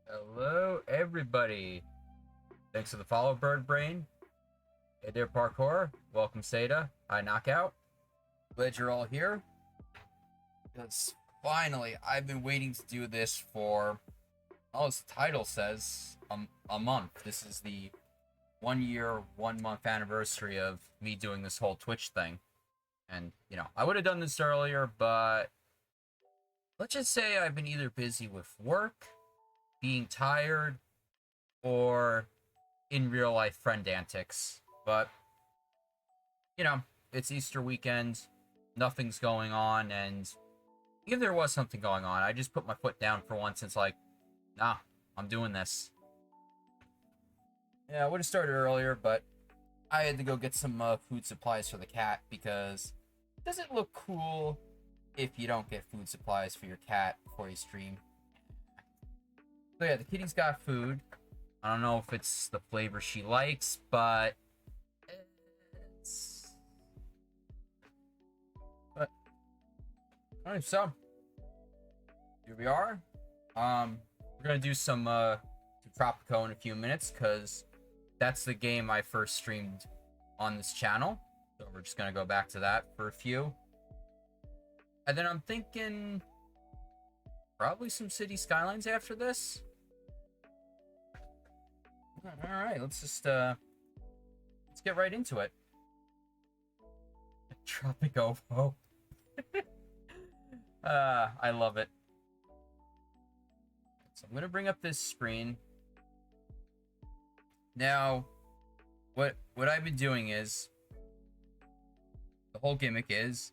Hello, everybody. Thanks for the follow, Bird Brain. Hey there, Parkour. Welcome, Seda. Hi, Knockout. Glad you're all here. Because finally, I've been waiting to do this for, as the title says, a month. This is the 1 year, 1 month anniversary of me doing this whole Twitch thing. And, I would have done this earlier, but let's just say I've been either busy with work, being tired, or in real life friend antics. But, it's Easter weekend, nothing's going on, and if there was something going on, I just put my foot down for once. It's like, nah, I'm doing this. Yeah, I would have started earlier, but I had to go get some food supplies for the cat, because does it look cool if you don't get food supplies for your cat before you stream? So yeah, the kitty's got food. I don't know if it's the flavor she likes, but it's... But, alright, so here we are. We're gonna do some Tropico in a few minutes, because that's the game I first streamed on this channel. So we're just gonna go back to that for a few. And then I'm thinking probably some City Skylines after this. Alright, let's just let's get right into it. Tropico. Oh. I love it. So I'm gonna bring up this screen. Now, what I've been doing is, the whole gimmick is,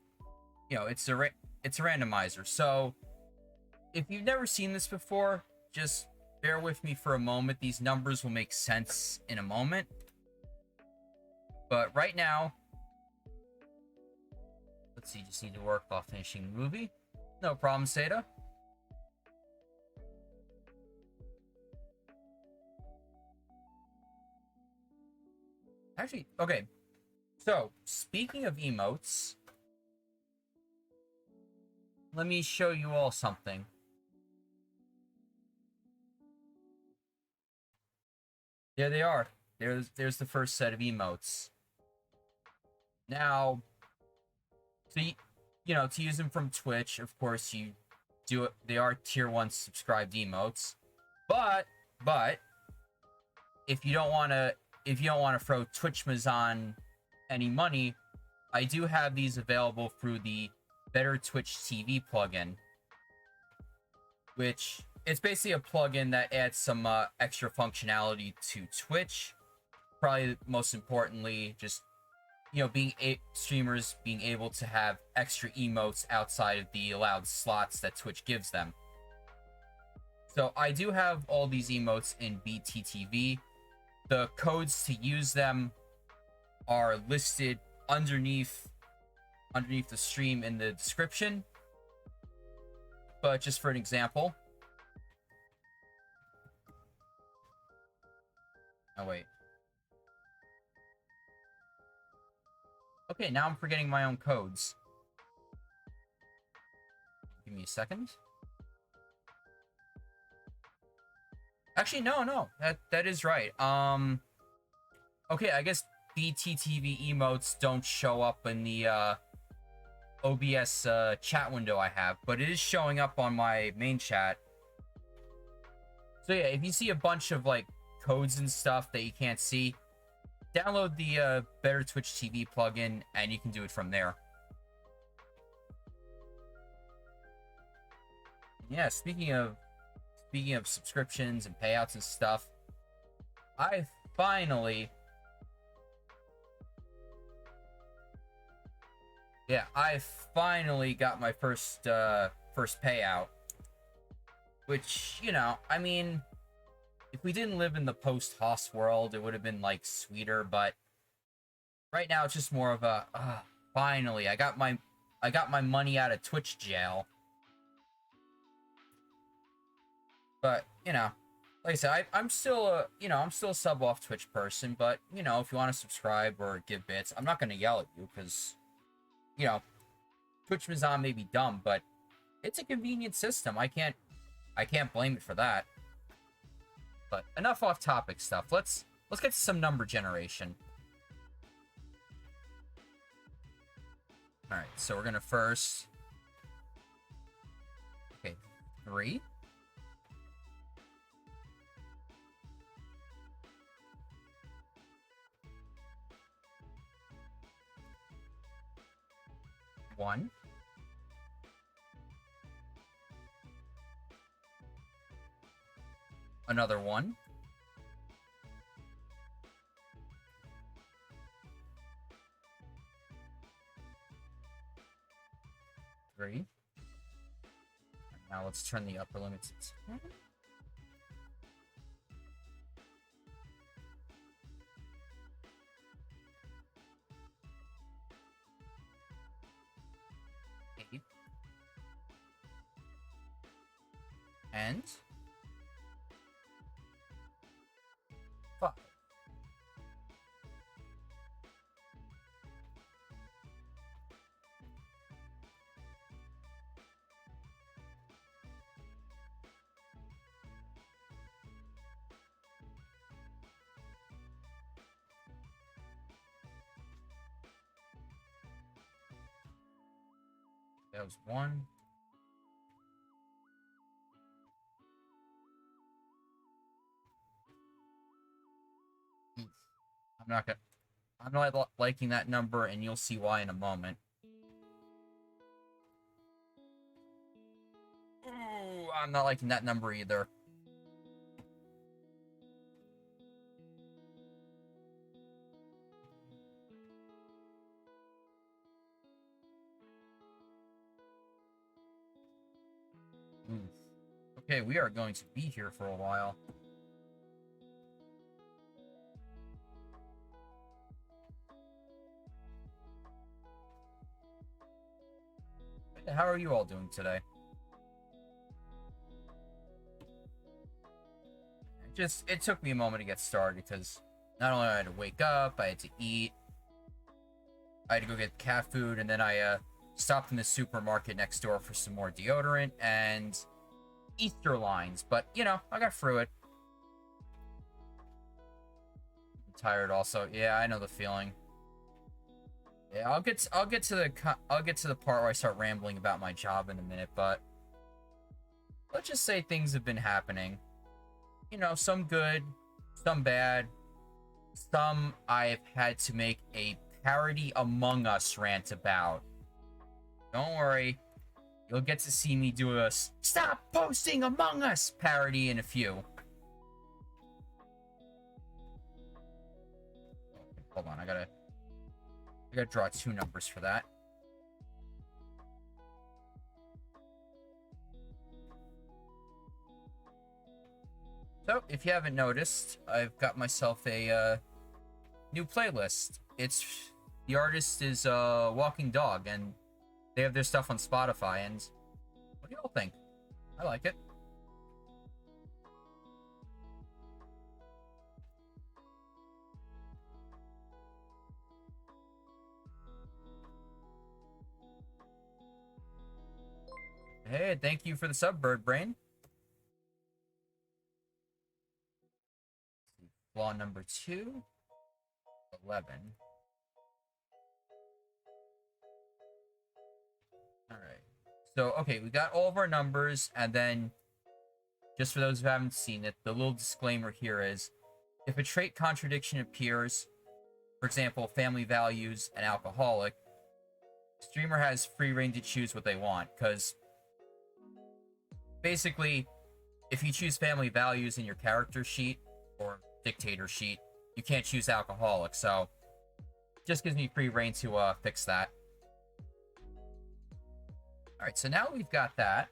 it's a randomizer. So if you've never seen this before, just bear with me for a moment. These numbers will make sense in a moment. But right now, let's see, just need to work while finishing the movie. No problem, Seda. Actually, okay. So, speaking of emotes, let me show you all something. There they are. There's the first set of emotes. Now, to use them from Twitch, of course you do it. They are tier 1 subscribed emotes. But if you don't want to throw Twitchmazon any money, I do have these available through the Better Twitch TV plugin, which it's basically a plugin that adds some extra functionality to Twitch. Probably most importantly, just streamers being able to have extra emotes outside of the allowed slots that Twitch gives them. So I do have all these emotes in BTTV. The codes to use them are listed underneath the stream in the description. But just for an example. Oh, wait. Okay, now I'm forgetting my own codes. Give me a second. Actually, no. That is right. Okay, I guess BTTV emotes don't show up in the OBS chat window I have, but it is showing up on my main chat. So yeah, if you see a bunch of like codes and stuff that you can't see, download the Better Twitch TV plugin and you can do it from there. Yeah, speaking of subscriptions and payouts and stuff, I finally got my first payout. Which, I mean, if we didn't live in the post-Hoss world, it would have been, like, sweeter, but right now it's just more of a, finally, I got my money out of Twitch jail. But, like I said, I'm still a sub-off Twitch person, but, if you want to subscribe or give bits, I'm not going to yell at you, because, Twitchmazon may be dumb, but it's a convenient system. I can't blame it for that. But enough off-topic stuff. Let's get to some number generation. Alright, so we're gonna first... Okay, 3. One. Another 1. Three. Now let's turn the upper limit to 10. And 5. That was 1. I'm not liking that number, and you'll see why in a moment. Ooh, I'm not liking that number either. Okay, we are going to be here for a while. How are you all doing today? It took me a moment to get started because not only I had to wake up, I had to eat, I had to go get cat food, and then I stopped in the supermarket next door for some more deodorant and Easter lines. But, I got through it. tired also. Yeah, I know the feeling. Yeah, I'll get to the part where I start rambling about my job in a minute, but let's just say things have been happening. You know, some good, some bad, some I've had to make a parody Among Us rant about. Don't worry, you'll get to see me do a "Stop posting Among Us" parody in a few. Hold on, I gotta draw 2 numbers for that. So, if you haven't noticed, I've got myself a new playlist. The artist is Walking Dog, and they have their stuff on Spotify. And what do y'all think? I like it. Hey, thank you for the sub, Bird Brain. Flaw number 2, 11. All right. So, okay, we got all of our numbers, and then, just for those who haven't seen it, the little disclaimer here is, if a trait contradiction appears, for example, family values and alcoholic, streamer has free reign to choose what they want, because basically, if you choose family values in your character sheet, or dictator sheet, you can't choose alcoholic, so just gives me free reign to fix that. Alright, so now we've got that.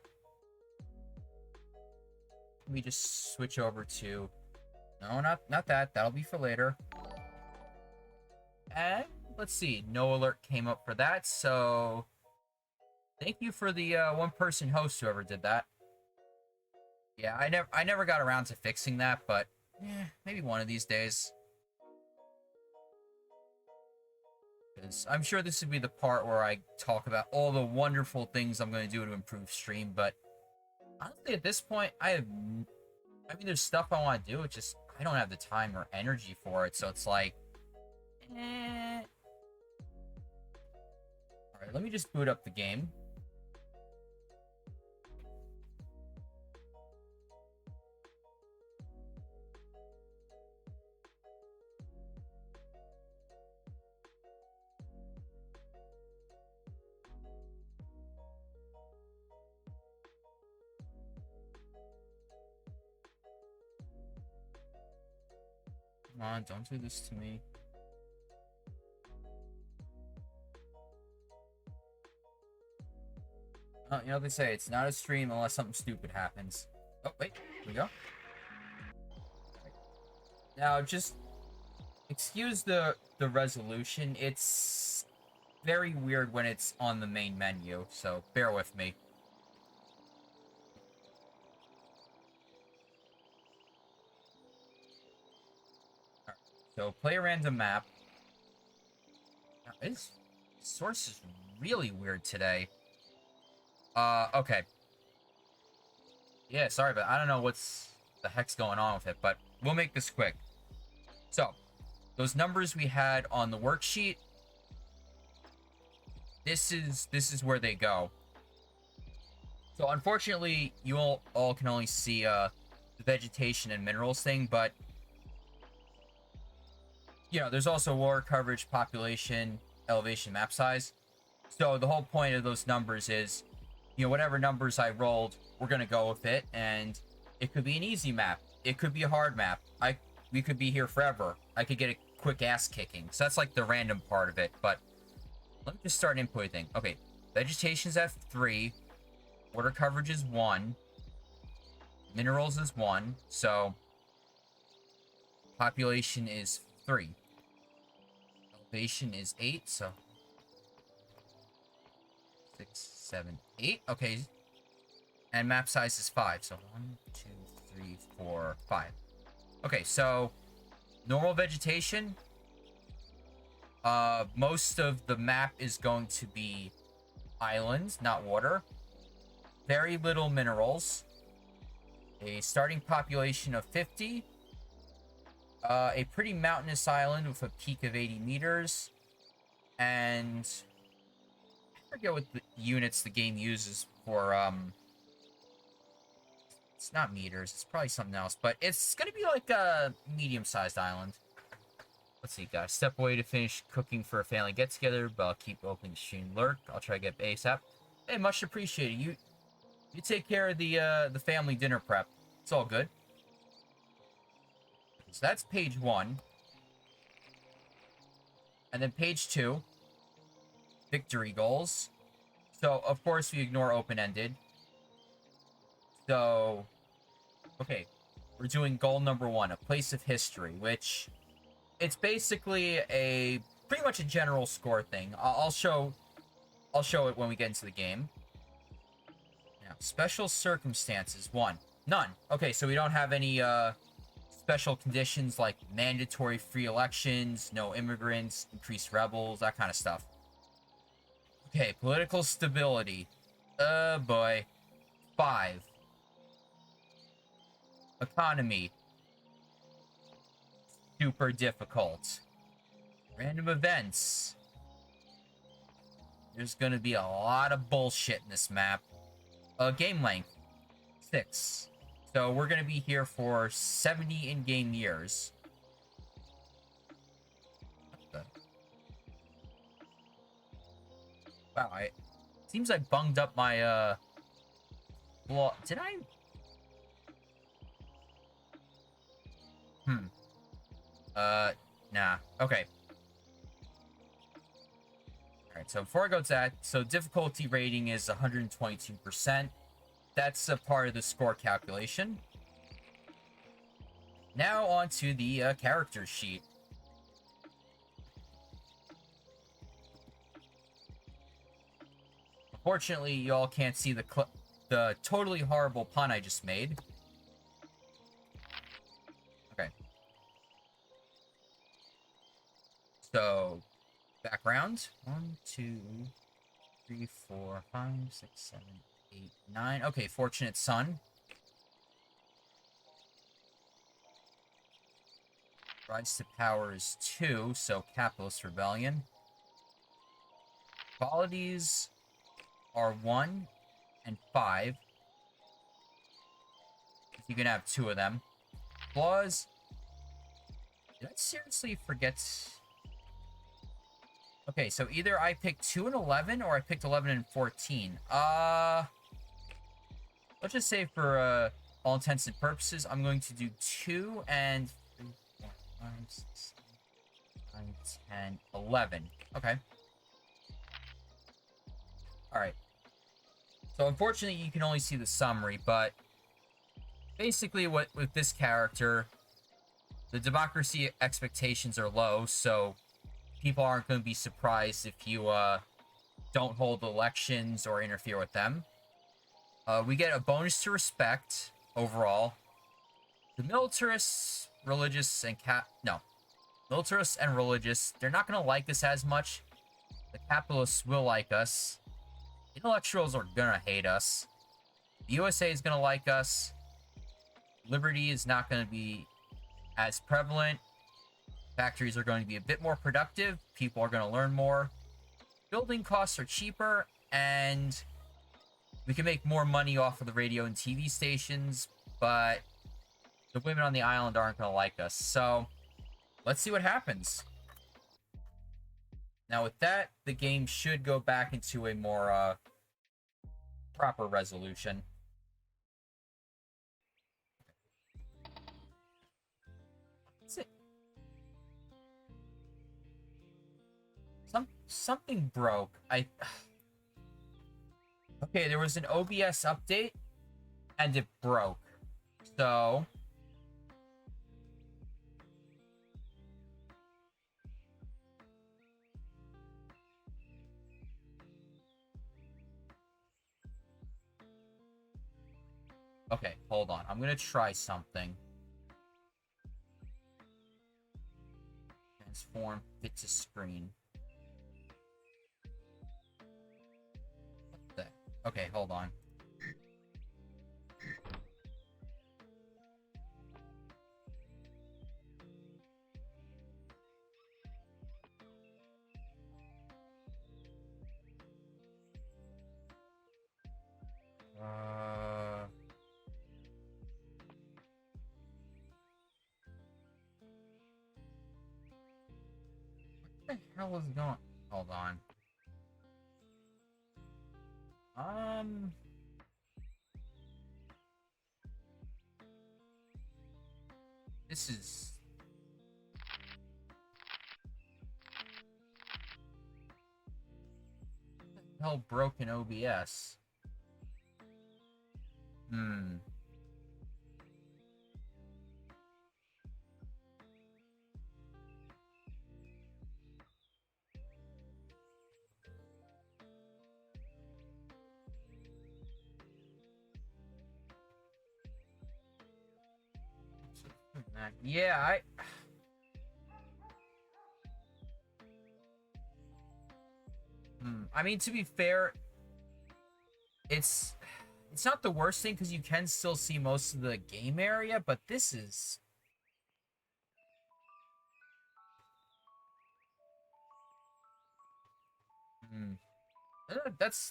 Let me just switch over to... No, not that. That'll be for later. And let's see. No alert came up for that, so... Thank you for the one-person host, whoever did that. Yeah, I never got around to fixing that, but... maybe one of these days. Because I'm sure this would be the part where I talk about all the wonderful things I'm going to do to improve stream, but honestly, at this point, I mean, there's stuff I want to do, it's just, I don't have the time or energy for it, so it's like, Alright, let me just boot up the game. Come on, don't do this to me. You know what they say, it's not a stream unless something stupid happens. Oh, wait, here we go. Now, just excuse the resolution. It's very weird when it's on the main menu, so bear with me. Right, so, play a random map. Now, this source is really weird today. Okay. Yeah, sorry, but I don't know what's the heck's going on with it, but we'll make this quick. So, those numbers we had on the worksheet, this is where they go. So, unfortunately, you all can only see the vegetation and minerals thing, but you know, there's also water coverage, population, elevation, map size. So, the whole point of those numbers is, you know, whatever numbers I rolled, we're gonna go with it, and it could be an easy map, it could be a hard map. We could be here forever. I could get a quick ass kicking. So that's like the random part of it, but let me just start inputting. Okay, vegetation's at 3, water coverage is 1, minerals is 1, so population is 3, elevation is 8, so 6, 7, 8. Okay, and map size is 5, so 1, 2, 3, 4, 5. Okay, so normal vegetation, most of the map is going to be islands, not water. Very little minerals. A starting population of 50. A pretty mountainous island with a peak of 80 meters. And I forget what the units the game uses for, it's not meters, it's probably something else, but it's gonna be like a medium-sized island. Let's see, guys. Step away to finish cooking for a family get-together, but I'll keep opening the stream lurk. I'll try to get ASAP. Hey, much appreciated. You take care of the family dinner prep. It's all good. So that's page 1. And then page 2. Victory goals. So, of course, we ignore open-ended. So, okay. We're doing goal number 1, a place of history, which... it's basically pretty much a general score thing. I'll show it when we get into the game. Now, special circumstances 1, none. Okay, so we don't have any special conditions like mandatory free elections, no immigrants, increased rebels, that kind of stuff. Okay, political stability. Boy. 5. Economy. Super difficult. Random events. There's gonna be a lot of bullshit in this map. Game length. 6. So we're gonna be here for 70 in-game years. Wow, seems I bunged up my did I? Nah. Okay. Alright, so before I go to that, so difficulty rating is 122%. That's a part of the score calculation. Now on to the character sheet. Unfortunately, y'all can't see the totally horrible pun I just made. Okay. So, background. 1, 2, 3, 4, 5, 6, 7, 8, 9. Okay, fortunate son. Rise to power is 2, so capitalist rebellion. Qualities are 1 and 5. You can have 2 of them. Flaws. Did I seriously forget? Okay, so either I picked 2 and 11, or I picked 11 and 14. Let's just say for all intents and purposes, I'm going to do 2 and 3, 4, 5, 6, 7, 9, 10, 11. Okay. Alright. So unfortunately, you can only see the summary, but basically with this character, the democracy expectations are low, so people aren't going to be surprised if you don't hold elections or interfere with them. We get a bonus to respect overall. The militarists, religious, and militarists and religious, they're not going to like us as much. The capitalists will like us. Intellectuals are going to hate us. The USA is going to like us. Liberty is not going to be as prevalent. Factories are going to be a bit more productive. People are going to learn more. Building costs are cheaper, and we can make more money off of the radio and TV stations, but the women on the island aren't going to like us. So, let's see what happens. Now, with that, the game should go back into a more proper resolution. That's it. Something broke. Okay, there was an OBS update, and it broke. So... okay, hold on. I'm gonna try something. Transform, fit to screen. What the? Okay, hold on. Uh, what the hell is going? Hold on. Um, this is hell broken OBS. Hmm. Yeah, I mean, to be fair, it's it's not the worst thing because you can still see most of the game area, but this is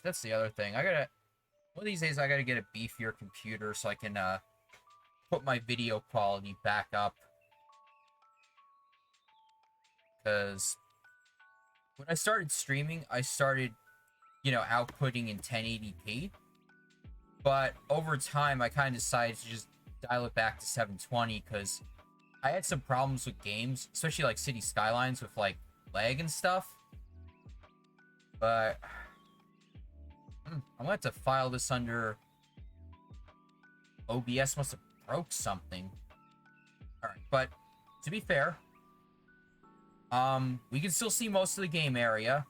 that's the other thing. I gotta one of these days I gotta get a beefier computer so I can put my video quality back up. Because when I started streaming, I started, outputting in 1080p. But over time, I kind of decided to just dial it back to 720 because I had some problems with games, especially like City Skylines with like lag and stuff. But I'm gonna have to file this under OBS. Must have broke something. All right, but to be fair, we can still see most of the game area.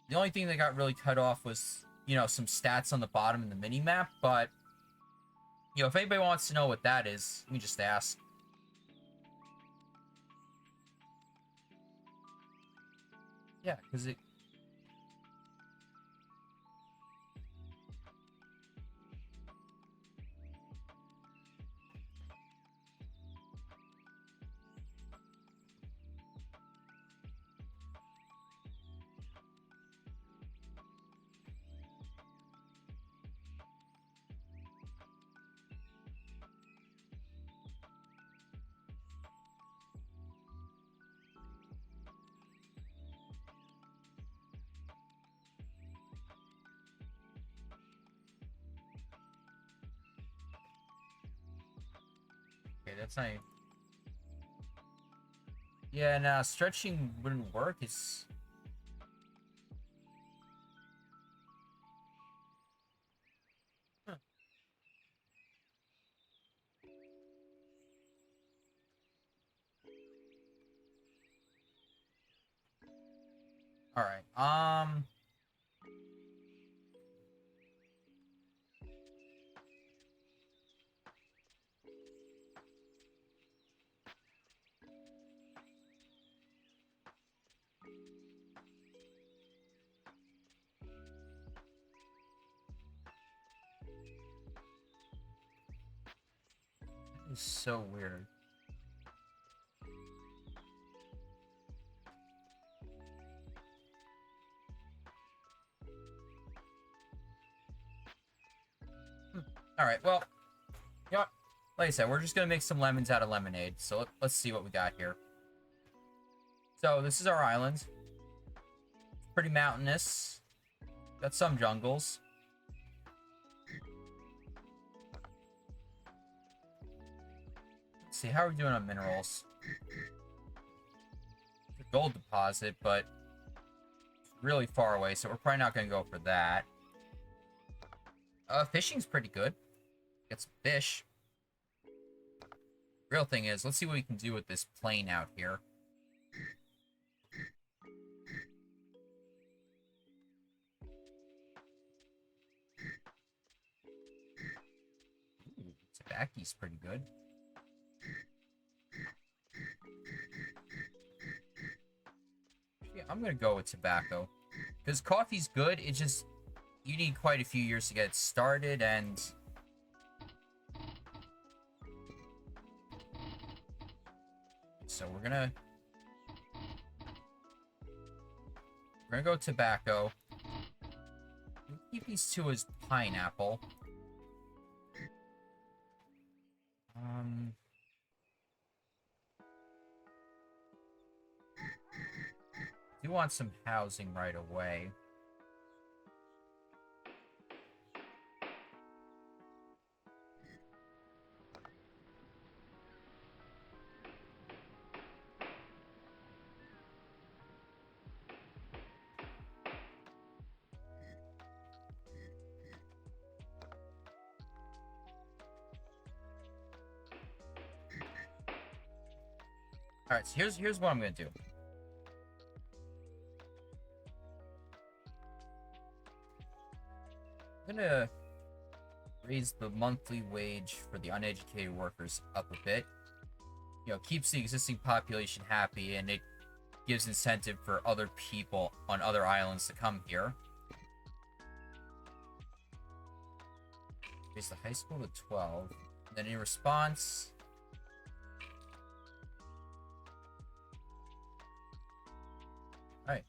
The only thing that got really cut off was, some stats on the bottom in the mini map. But if anybody wants to know what that is, let me just ask. Yeah, because it. Okay, that's not. Yeah, nah, stretching wouldn't work. It's. Huh. All right. It's so weird. All right. Well, you know what? Like I said, we're just gonna make some lemons out of lemonade. So let's see what we got here. So this is our island. It's pretty mountainous. Got some jungles. Let's see, how are we doing on minerals? It's a gold deposit, but it's really far away, so we're probably not gonna go for that. Fishing's pretty good. Get some fish. Real thing is, let's see what we can do with this plane out here. Ooh, tobacco's pretty good. Yeah, I'm gonna go with tobacco. Because coffee's good, it's just, you need quite a few years to get it started, and... So we're gonna go tobacco. Keep these two as pineapple. Do want some housing right away. All right, so here's what I'm gonna do. I'm gonna raise the monthly wage for the uneducated workers up a bit. You know, keeps the existing population happy, and it gives incentive for other people on other islands to come here. Raise the high school to 12. And then in response... Alright.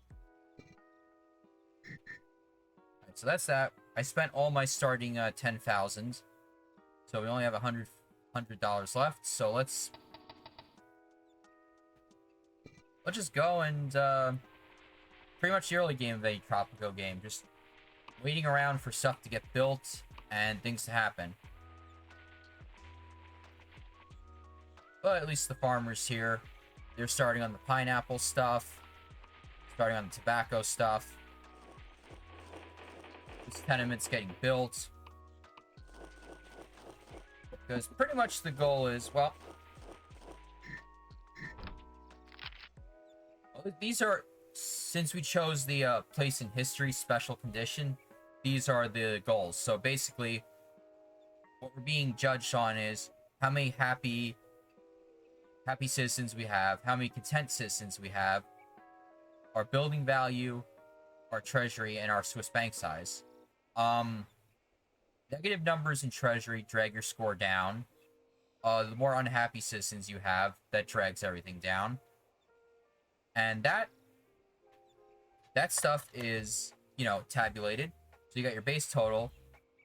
Alright, so that's that. I spent all my starting 10,000. So we only have $100 left. So let's just go and pretty much the early game of a Tropico game. Just waiting around for stuff to get built and things to happen. But at least the farmers here, they're starting on the pineapple stuff, starting on the tobacco stuff. This tenement's getting built. Because pretty much the goal is, well, these are, since we chose the place in history special condition, these are the goals. So basically, what we're being judged on is how many happy citizens we have, how many content citizens we have, our building value, our treasury, and our Swiss bank size. Negative numbers in treasury drag your score down. The more unhappy citizens you have, that drags everything down. And that stuff is, you know, tabulated. So you got your base total.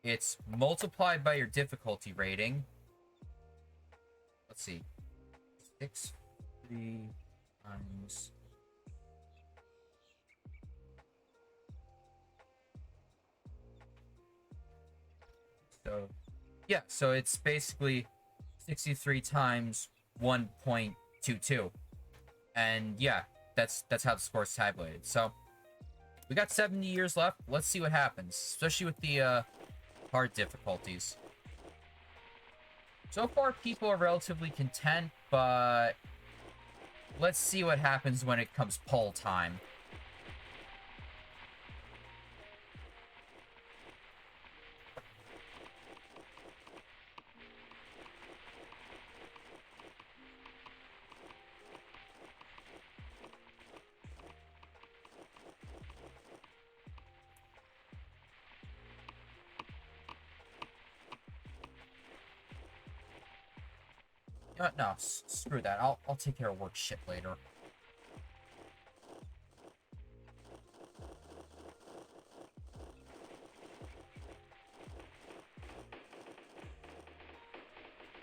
It's multiplied by your difficulty rating. Let's see. 3 times... So, yeah, so it's basically 63 times 1.22. And yeah, that's how the score is tabulated. So, we got 70 years left. Let's see what happens, especially with the hard difficulties. So far, people are relatively content, but let's see what happens when it comes poll time. No, screw that. I'll take care of work shit later.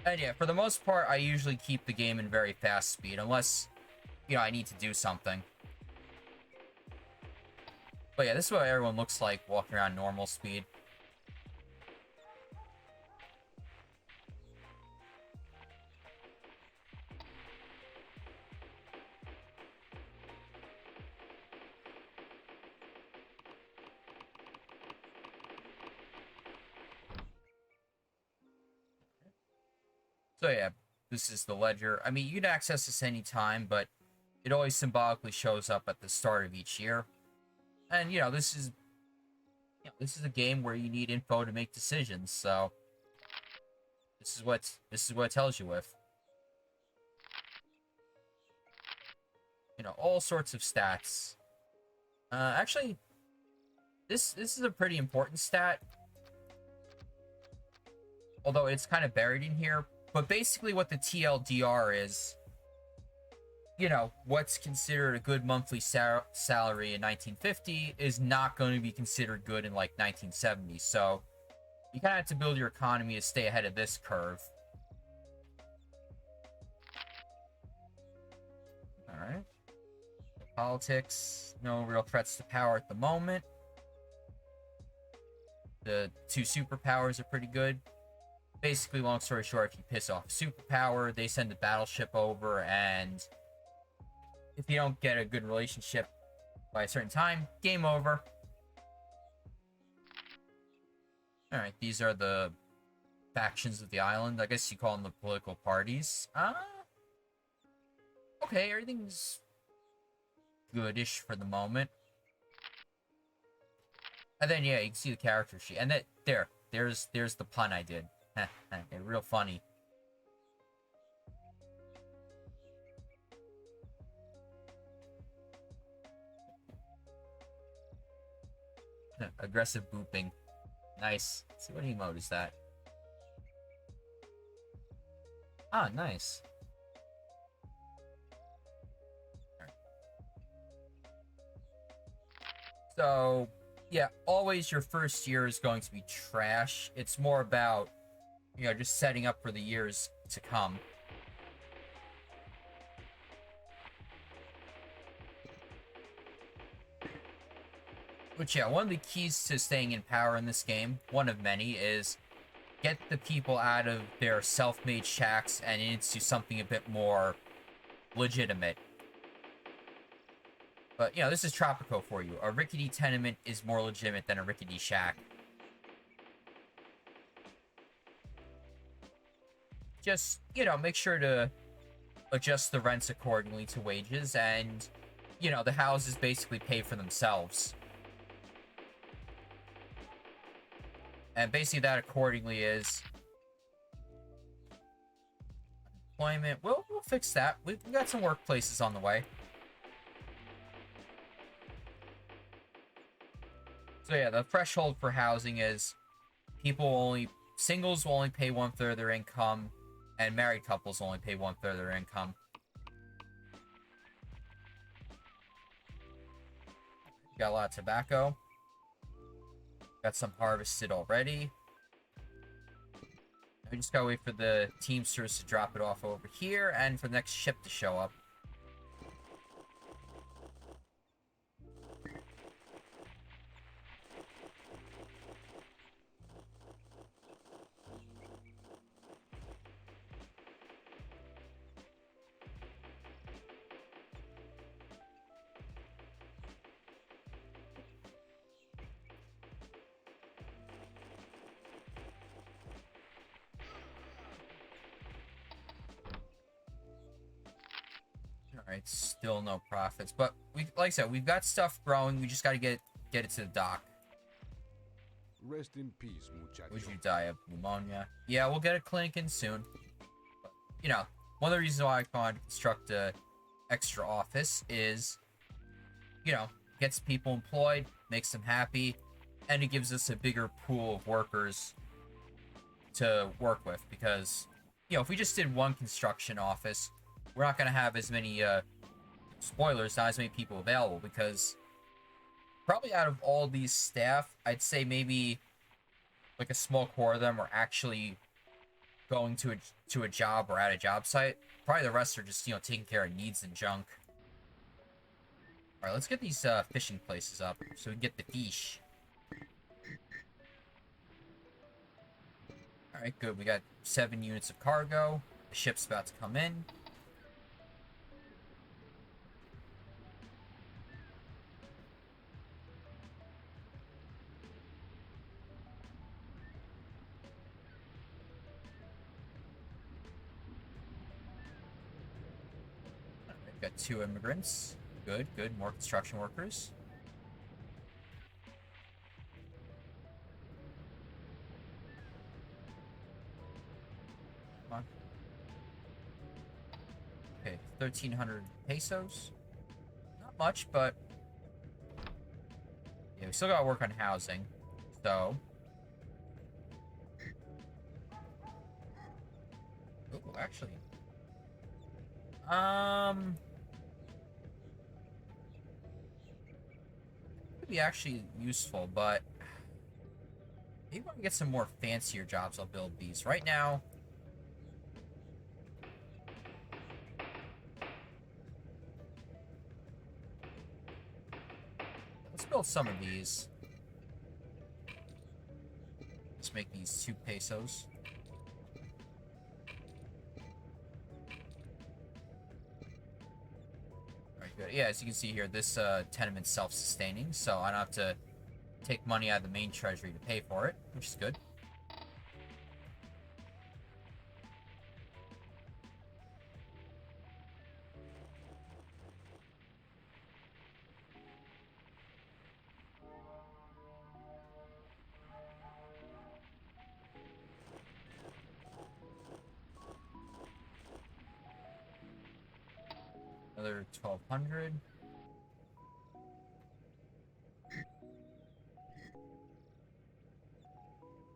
And yeah, for the most part, I usually keep the game in very fast speed, unless, you know, I need to do something. But yeah, this is what everyone looks like walking around normal speed. So yeah, this is the ledger. I mean, you can access this anytime, but it always symbolically shows up at the start of each year. And you know, this is a game where you need info to make decisions. So this is what it tells you with. You know, all sorts of stats. Actually, this is a pretty important stat, although it's kind of buried in here. But basically what the TLDR is you know, what's considered a good monthly salary in 1950 is not going to be considered good in like 1970. So you kind of have to build your economy to stay ahead of this curve. All right. Politics, no real threats to power at the moment. The two superpowers are pretty good. Basically, long story short, if you piss off a superpower, they send a battleship over, and if you don't get a good relationship by a certain time, game over. Alright, these are the factions of the island. I guess you call them the political parties. Okay, everything's goodish for the moment. And then, yeah, you can see the character sheet. And there's the pun I did. Real funny. Aggressive booping. Nice. Let's see, what emote is that? Ah, nice. Right. So, yeah, always your first year is going to be trash. It's more about, you know, just setting up for the years to come. Which, yeah, one of the keys to staying in power in this game, one of many, is get the people out of their self-made shacks and into something a bit more legitimate. But, you know, this is Tropico for you. A rickety tenement is more legitimate than a rickety shack. Just, you know, make sure to adjust the rents accordingly to wages, and, you know, the houses basically pay for themselves. And basically that accordingly is employment. We'll fix that. We've got some workplaces on the way. So yeah, the threshold for housing is singles will only pay 1/3 of their income, and married couples only pay 1/3 of their income. Got a lot of tobacco. Got some harvested already. We just gotta wait for the Teamsters to drop it off over here, and for the next ship to show up. Alright, still no profits. But, like I said, we've got stuff growing. We just gotta get it to the dock. Rest in peace, muchacho. Would you die of pneumonia? Yeah, we'll get a clinic in soon. But, you know, one of the reasons why I wanted to construct a extra office is, you know, gets people employed, makes them happy, and it gives us a bigger pool of workers to work with. Because, you know, if we just did one construction office, we're not going to have as many, spoilers, not as many people available, because probably out of all these staff, I'd say maybe like a small core of them are actually going to a job or at a job site. Probably the rest are just, you know, taking care of needs and junk. Alright, let's get these fishing places up so we can get the fish. Alright, good. We got 7 units of cargo. The ship's about to come in. Got 2 immigrants. Good, good. More construction workers. Come on. Okay, 1,300 pesos. Not much, but yeah, we still gotta work on housing. So, ooh, actually, could be actually useful, but maybe when I get some more fancier jobs, I'll build these. Right now, let's build some of these. Let's make these 2 pesos. Alright, good. Yeah, as you can see here, this tenement's self-sustaining, so I don't have to take money out of the main treasury to pay for it, which is good. Another 1,200.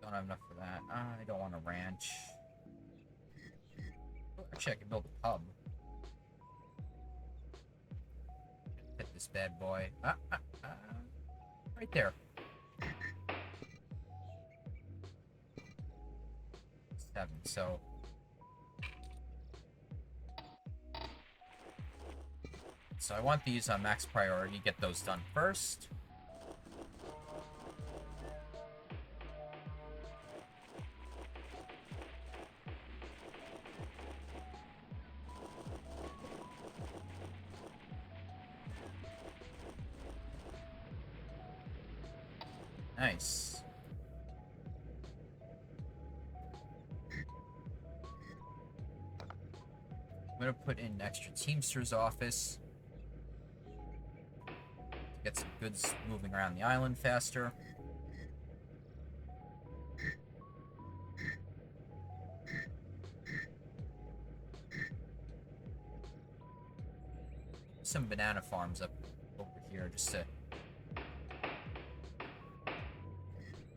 Don't have enough for that. I don't want a ranch. Oh, actually, I can build a pub. Hit this bad boy. Right there. 7, so... So I want these on max priority, get those done first. Nice. I'm gonna put in an extra Teamster's office. Get some goods moving around the island faster. Some banana farms up over here just to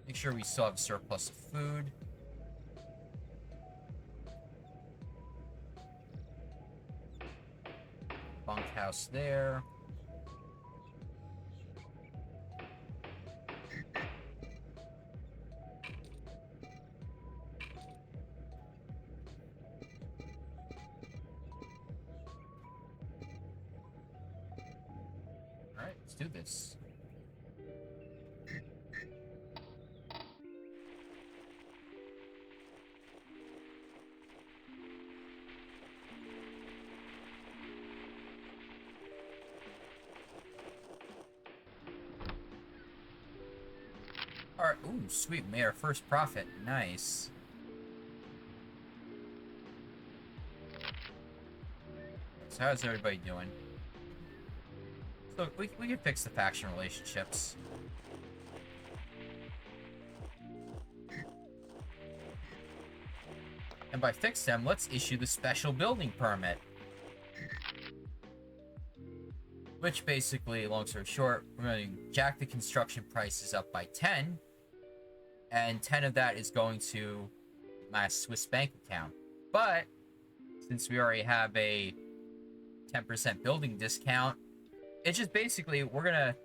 make sure we still have a surplus of food. Bunkhouse there. Alright, let's do this. Alright, ooh, sweet, we made our first profit. Nice. So how's everybody doing? So we can fix the faction relationships. And by fix them, let's issue the special building permit. Which basically, long story short, we're going to jack the construction prices up by 10. And 10 of that is going to my Swiss bank account. But since we already have a 10% building discount, it's just basically we're going to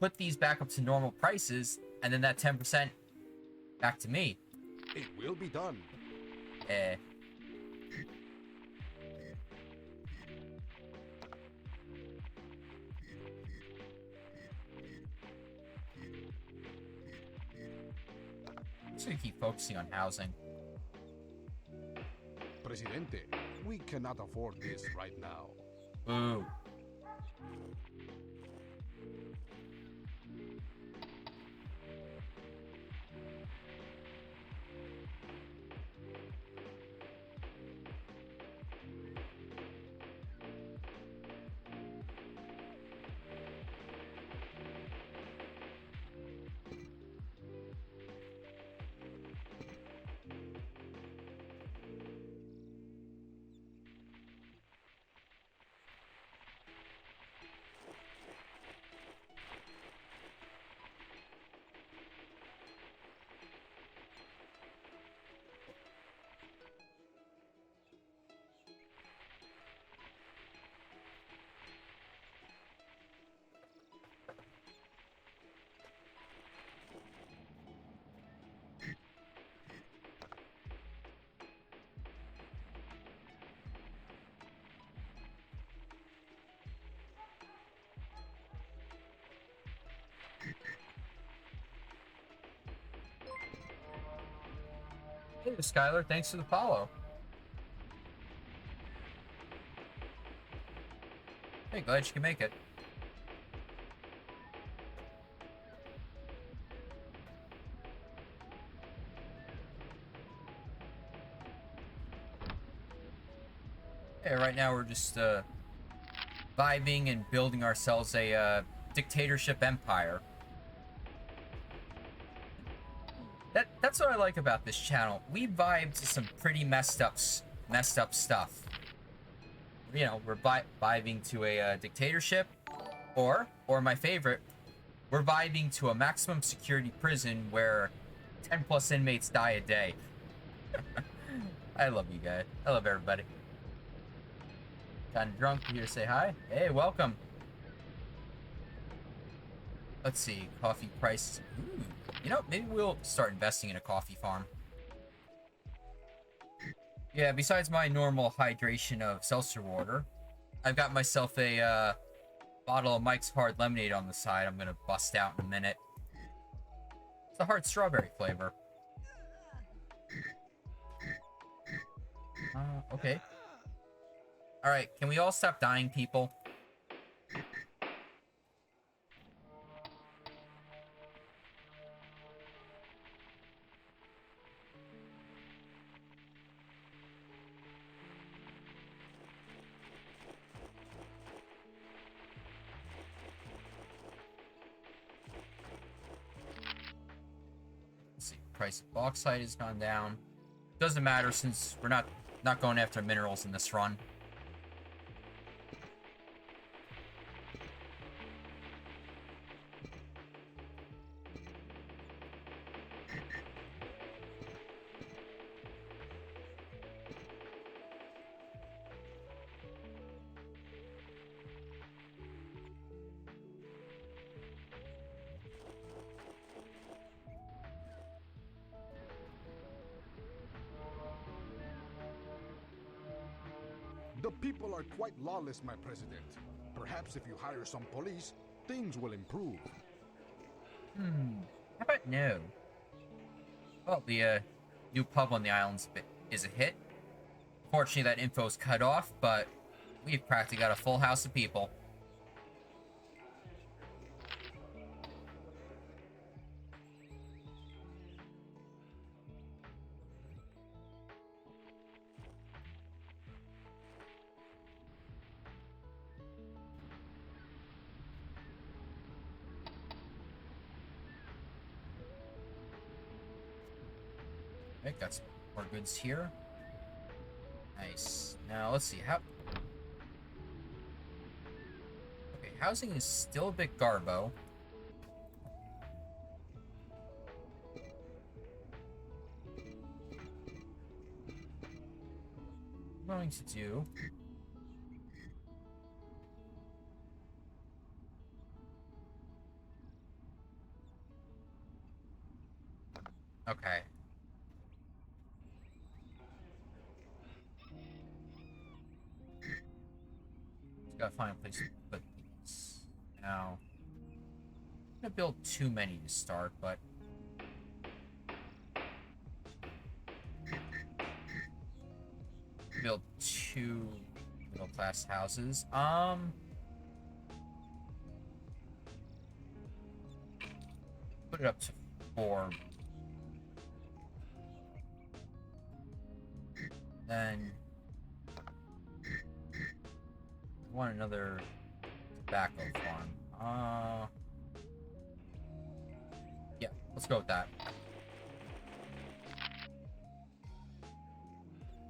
put these back up to normal prices, and then that 10% back to me. It will be done. So we keep focusing on housing. Presidente, we cannot afford this right now. Ooh. Hey, Skylar, thanks for the follow. Hey, glad you can make it. Hey, right now we're just vibing and building ourselves a dictatorship empire. That's what I like about this channel. We vibe to some pretty messed up stuff. You know, we're vibing to a dictatorship, or my favorite, we're vibing to a maximum security prison where 10 plus inmates die a day. I love you guys. I love everybody. Kinda drunk, here to say hi. Hey, welcome. Let's see, coffee prices. Ooh. You know, maybe we'll start investing in a coffee farm. Yeah, besides my normal hydration of seltzer water, I've got myself a bottle of Mike's Hard Lemonade on the side I'm gonna bust out in a minute. It's a hard strawberry flavor. Okay. Alright, can we all stop dying, people? Let's see, price of bauxite has gone down. Doesn't matter since we're not going after minerals in this run. The people are quite lawless, my president. Perhaps if you hire some police, things will improve. How about no? Well, the new pub on the islands is a hit. Fortunately, that info's cut off, but we've practically got a full house of people. Okay, got some more goods here. Nice. Now, let's see, how... Okay, housing is still a bit garbo. I'm going to do... Okay. Just gotta find a place to put these. Now, I'm gonna build too many to start, but build 2 middle-class houses. Put it up to 4. Then I want another tobacco farm. Yeah, let's go with that.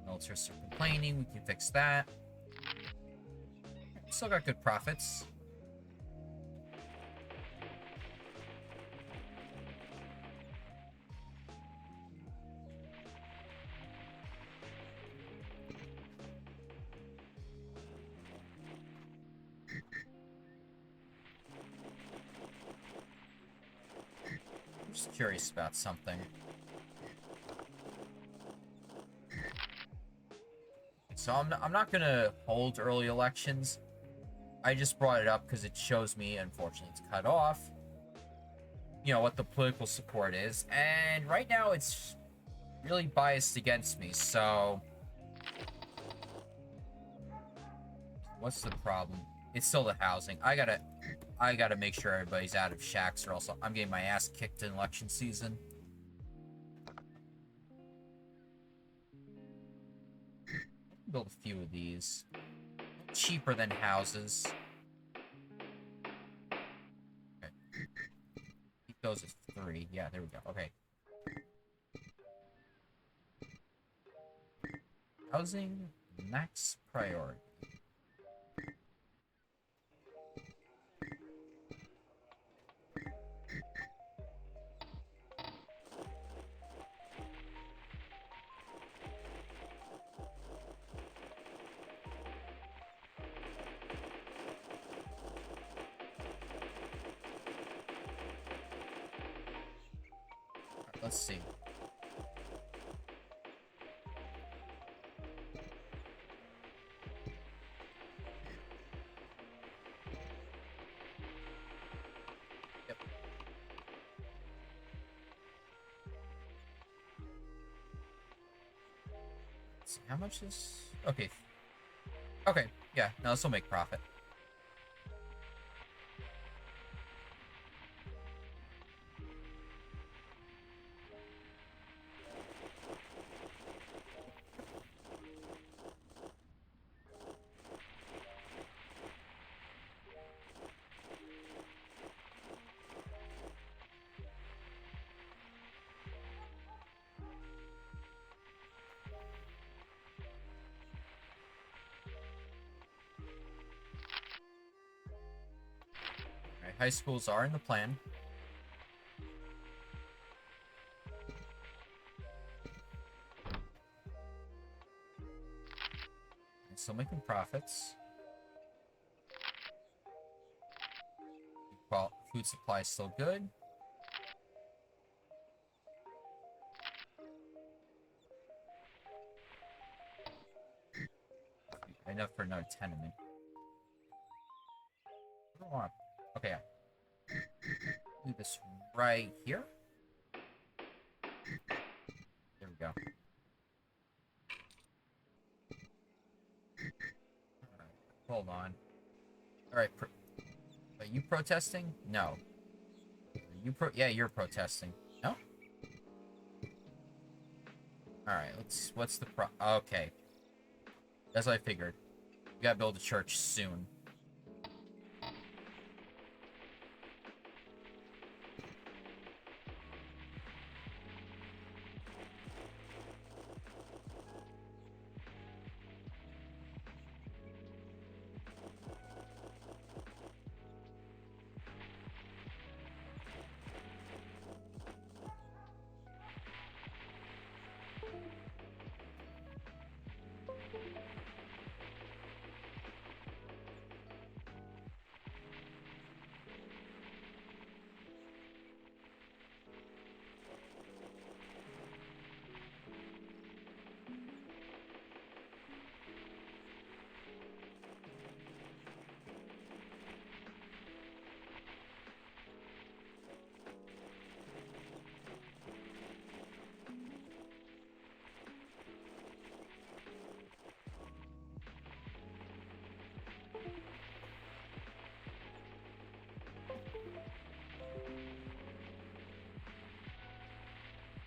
Militarists are complaining, we can fix that. Still got good profits. I'm just curious about something. So I'm not gonna hold early elections. I just brought it up because it shows me, unfortunately, it's cut off. You know what the political support is, and right now it's really biased against me, so... What's the problem? It's still the housing. I gotta make sure everybody's out of shacks, or else I'm getting my ass kicked in election season. Build a few of these. Cheaper than houses. Okay. Keep those at 3. Yeah, there we go. Okay. Housing, max priority. Let's see. Yep. Let's see, how much is... Okay. Okay, yeah, no, this will make profit. High schools are in the plan. Still making profits. Food supply is still good. Enough for another tenement. I don't want... Okay, yeah. Do this right here. There we go. Alright, hold on. Alright, are you protesting? No. Yeah, you're protesting. No? Alright, what's the okay. As I figured. We gotta build a church soon.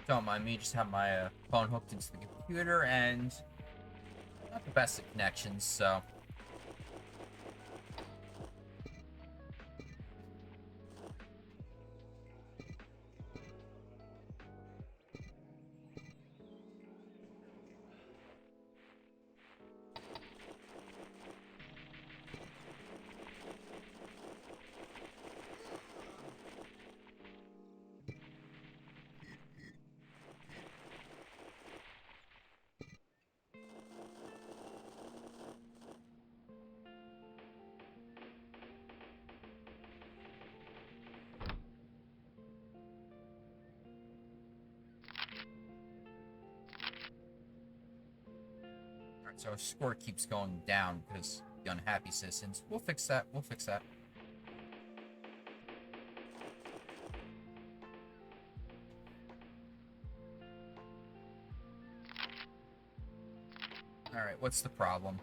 Don't mind me, just have my phone hooked into the computer, and not the best of connections, so... So our score keeps going down because the unhappy citizens. We'll fix that. We'll fix that. Alright, what's the problem?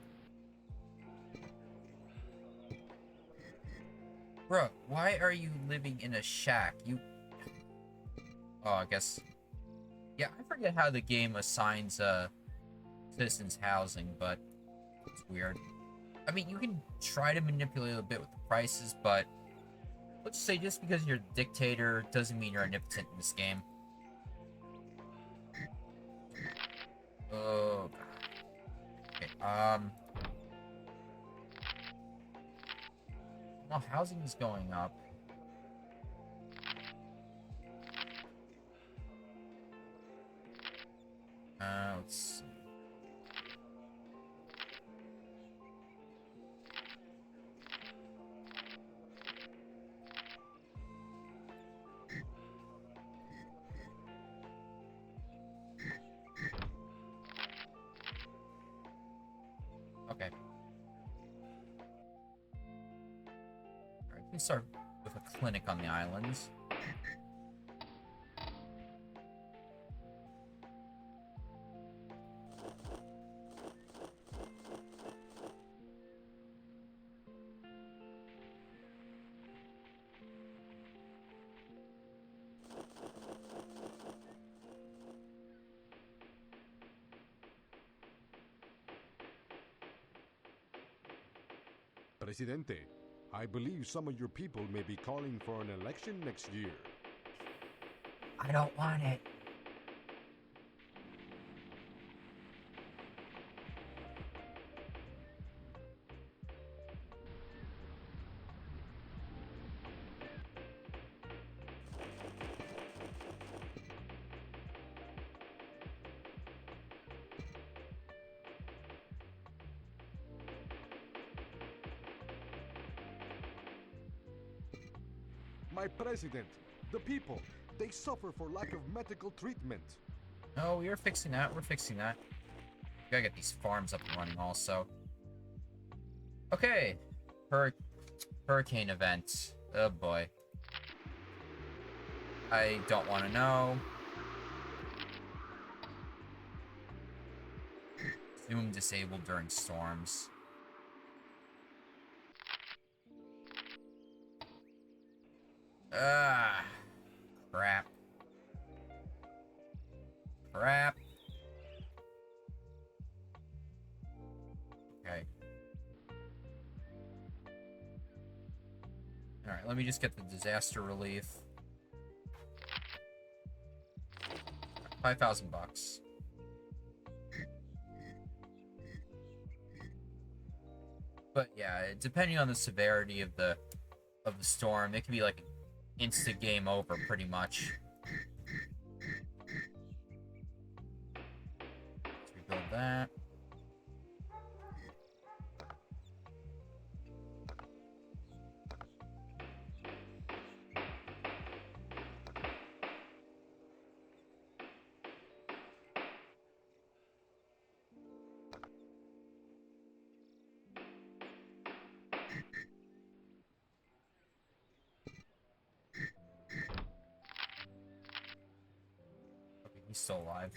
Bruh, why are you living in a shack? Oh, I guess... Yeah, I forget how the game assigns, citizens housing, but it's weird. I mean, you can try to manipulate a bit with the prices, but let's say just because you're a dictator doesn't mean you're omnipotent in this game. Oh, God. Okay, well, housing is going up. Let's see. Okay. Alright, we can start with a clinic on the islands. Presidente, I believe some of your people may be calling for an election next year. I don't want it. My president, the people, they suffer for lack of medical treatment. No, we're fixing that. We're fixing that. We gotta get these farms up and running also. Okay. Hurricane event. Oh boy. I don't want to know. Zoom disabled during storms. Ah, crap. Crap. Okay. Alright, let me just get the disaster relief. 5,000 bucks. But yeah, depending on the severity of the storm, it can be like instant game over pretty much. Let's rebuild that. He's still alive.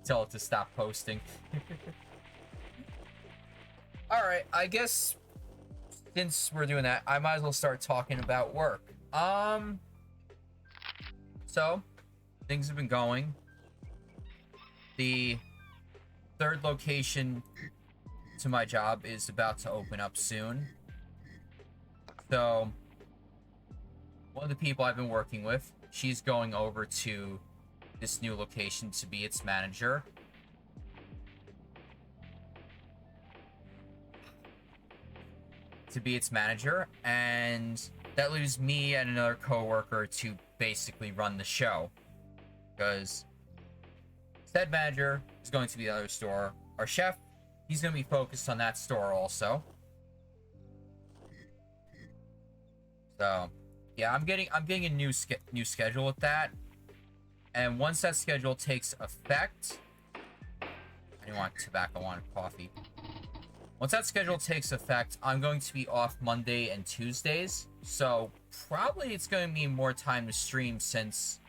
Tell it to stop posting. Alright, I guess since we're doing that, I might as well start talking about work. So, things have been going. The third location to my job is about to open up soon. So, one of the people I've been working with, she's going over to this new location to be its manager. And that leaves me and another coworker to basically run the show. Because said manager is going to the other store. Our chef, he's going to be focused on that store also. So, yeah, I'm getting a new schedule with that. And once that schedule takes effect, I didn't want tobacco, I wanted coffee. Once that schedule takes effect, I'm going to be off Monday and Tuesdays. So probably it's going to be more time to stream since,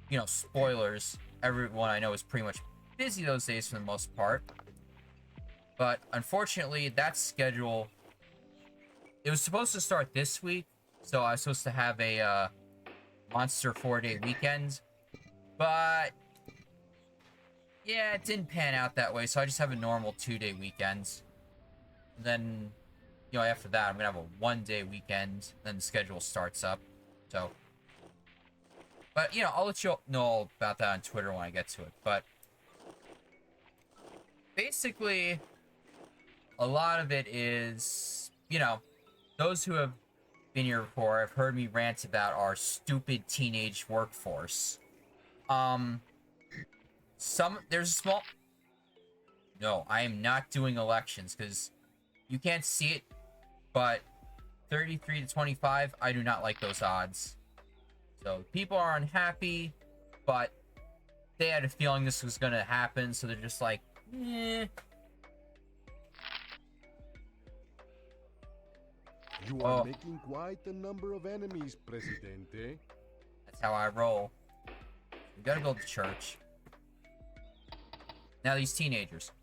you know, spoilers. Everyone I know is pretty much busy those days for the most part. But unfortunately, that schedule, it was supposed to start this week. So I was supposed to have a Monster 4-day weekend. But yeah, it didn't pan out that way. So I just have a normal 2-day weekend. And then, you know, after that, I'm going to have a 1-day weekend. Then the schedule starts up. So, but, you know, I'll let you know all about that on Twitter when I get to it. But basically, a lot of it is, you know, those who have been here before have heard me rant about our stupid teenage workforce. There's a small... No, I am not doing elections, because you can't see it, but 33 to 25, I do not like those odds. So people are unhappy, but they had a feeling this was going to happen, so they're just like, eh. You are making quite a number of enemies, Presidente. That's how I roll. We gotta go to church. Now these teenagers.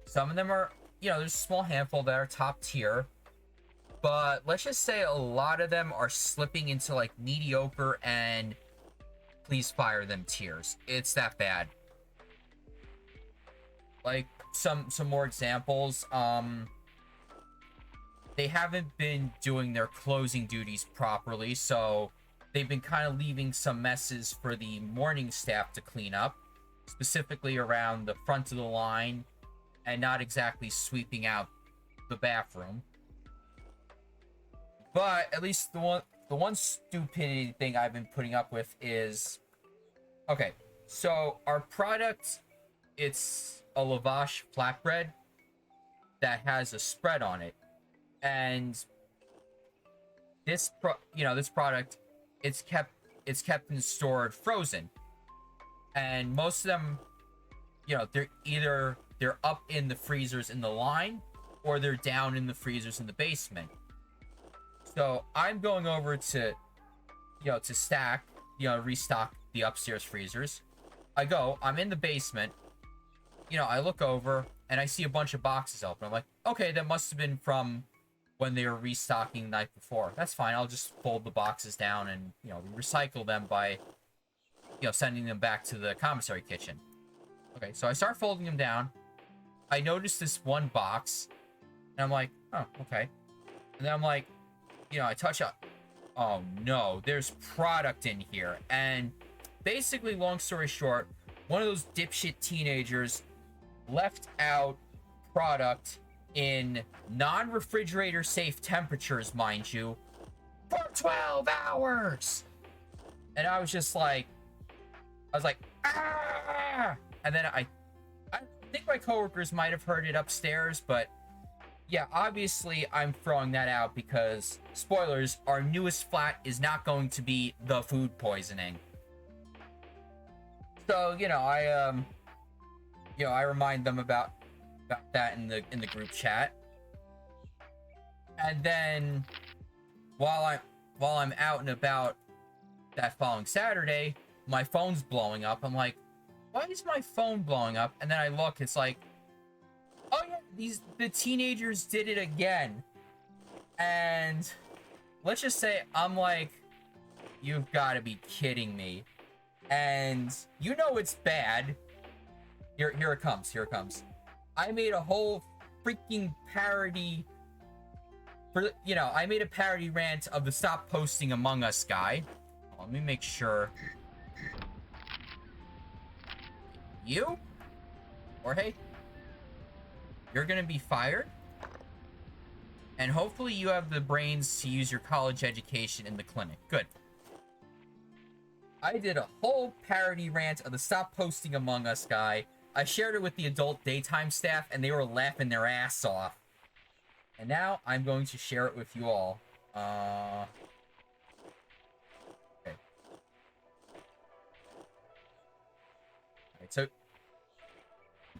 Some of them are, you know, there's a small handful that are top tier. But let's just say a lot of them are slipping into like mediocre and please fire them tiers. It's that bad. Like some more examples. They haven't been doing their closing duties properly, so they've been kind of leaving some messes for the morning staff to clean up, specifically around the front of the line, and not exactly sweeping out the bathroom. But at least the one stupidity thing I've been putting up with is, okay, so our product, it's a lavash flatbread that has a spread on it. And this product, it's kept and stored frozen. And most of them, you know, they're up in the freezers in the line, or they're down in the freezers in the basement. So I'm going over to, you know, to stack, you know, restock the upstairs freezers. I'm in the basement, you know, I look over and I see a bunch of boxes open. I'm like, okay, that must have been from when they were restocking the night before. That's fine. I'll just fold the boxes down and, you know, recycle them by, you know, sending them back to the commissary kitchen. Okay, so I start folding them down. I notice this one box, and I'm like, oh, okay. And then I'm like, you know, I touch up. Oh, no, there's product in here. And basically, long story short, one of those dipshit teenagers left out product in non-refrigerator safe temperatures, mind you, for 12 hours. And I was just like, ah! And then I think my coworkers might have heard it upstairs, but yeah, obviously I'm throwing that out because, spoilers, our newest flat is not going to be the food poisoning. So, you know, I remind them about that in the group chat. And then while I'm out and about that following Saturday, my phone's blowing up. I'm like, why is my phone blowing up? And then I look, it's like, oh yeah, the teenagers did it again. And let's just say I'm like, you've got to be kidding me. And you know it's bad. Here it comes. I made a whole freaking parody for, you know, I made a parody rant of the Stop Posting Among Us guy. Let me make sure. You? Jorge? You're gonna be fired? And hopefully you have the brains to use your college education in the clinic. Good. I did a whole parody rant of the Stop Posting Among Us guy. I shared it with the adult daytime staff, and they were laughing their ass off. And now I'm going to share it with you all. Okay. Alright, so...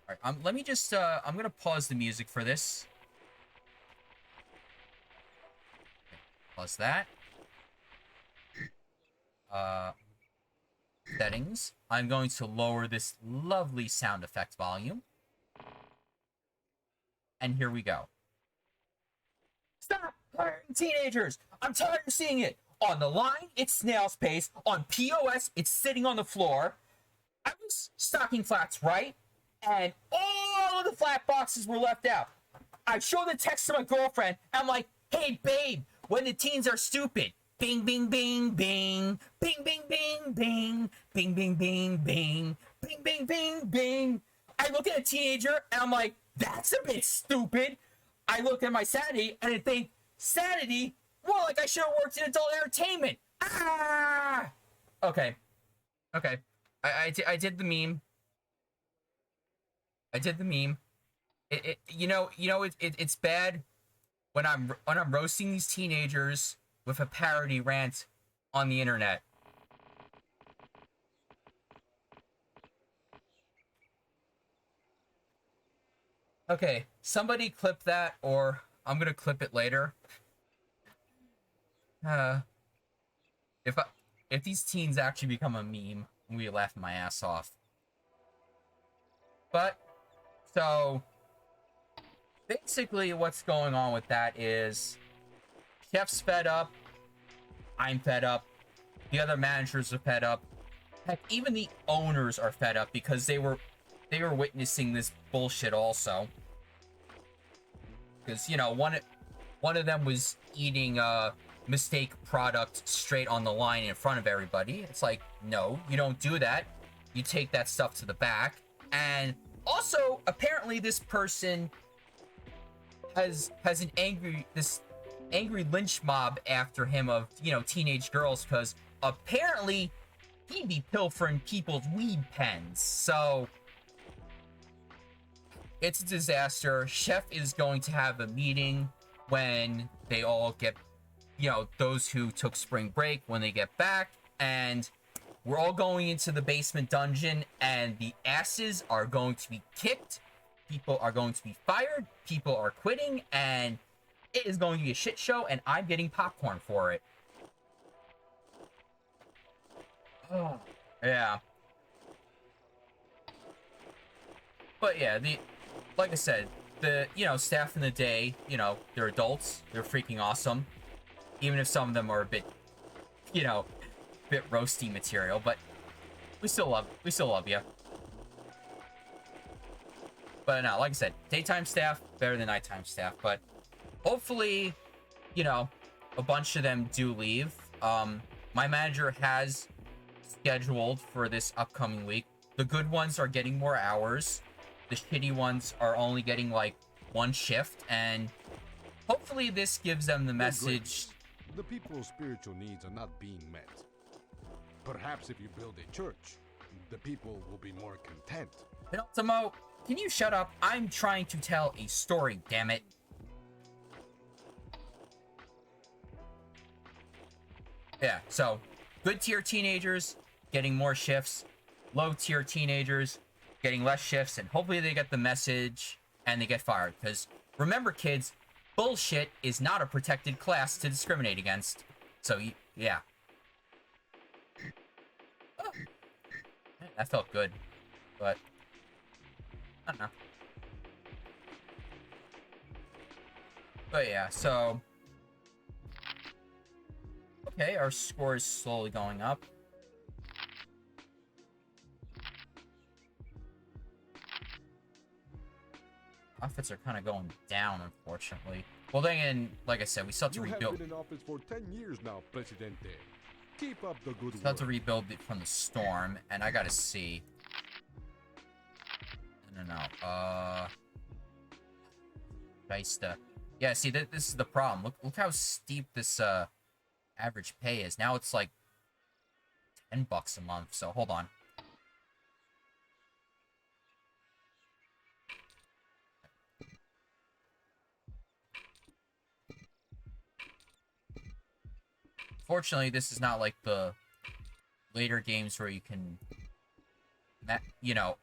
Alright, let me just, I'm gonna pause the music for this. Plus that. Settings. I'm going to lower this lovely sound effect volume. And here we go. Stop hiring teenagers! I'm tired of seeing it! On the line, it's snail's pace. On POS, it's sitting on the floor. I was stocking flats, right? And all of the flat boxes were left out. I showed the text to my girlfriend, and I'm like, hey, babe, when the teens are stupid. Bing, bing, bing, bing. Bing, bing, bing, bing. Bing, bing, bing, bing. Bing, bing, bing, bing. I look at a teenager, and I'm like, that's a bit stupid. I look at my sanity, and I think, sanity? Well, like I should have worked in adult entertainment. Ah! Okay. Okay. I did the meme. I did the meme. It's bad when I'm roasting these teenagers with a parody rant on the internet. Okay, somebody clip that, or I'm gonna clip it later. If these teens actually become a meme, I'm gonna be laughing my ass off. But so basically, what's going on with that is Chef's fed up. I'm fed up. The other managers are fed up. Heck, even the owners are fed up because they were witnessing this bullshit also. Because, you know, one of them was eating mistake product straight on the line in front of everybody. It's like, no, you don't do that. You take that stuff to the back. And also, apparently this person has an angry lynch mob after him of, you know, teenage girls, because apparently he'd be pilfering people's weed pens. So it's a disaster. Chef is going to have a meeting when they all get, you know, those who took spring break, when they get back, and we're all going into the basement dungeon, and the asses are going to be kicked. People are going to be fired. People are quitting, and it is going to be a shit show, and I'm getting popcorn for it. Oh, yeah. But yeah, like I said, you know, staff in the day, you know, they're adults. They're freaking awesome. Even if some of them are a bit, you know, bit roasty material, but we still love you. But no, like I said, daytime staff better than nighttime staff. But hopefully, you know, a bunch of them do leave. My manager has scheduled for this upcoming week. The good ones are getting more hours. The shitty ones are only getting like one shift, and hopefully this gives them the message. The people's spiritual needs are not being met. Perhaps if you build a church, the people will be more content. Penultimo, can you shut up? I'm trying to tell a story, damn it. Yeah, so good tier teenagers getting more shifts, low tier teenagers getting less shifts, and hopefully they get the message and they get fired. Because remember, kids, bullshit is not a protected class to discriminate against. So, yeah. Oh. That felt good, but I don't know. But yeah, so okay, our score is slowly going up. Profits are kind of going down, unfortunately. Well, then again, like I said, we still have to rebuild. You have been in office for 10 years now, Presidente. Keep up the good work. Still have to rebuild it from the storm, and I gotta see. No. Geista. Yeah, see, this is the problem. Look how steep this average pay is. Now it's like $10 a month. So hold on. Fortunately, this is not like the later games where you can, you know,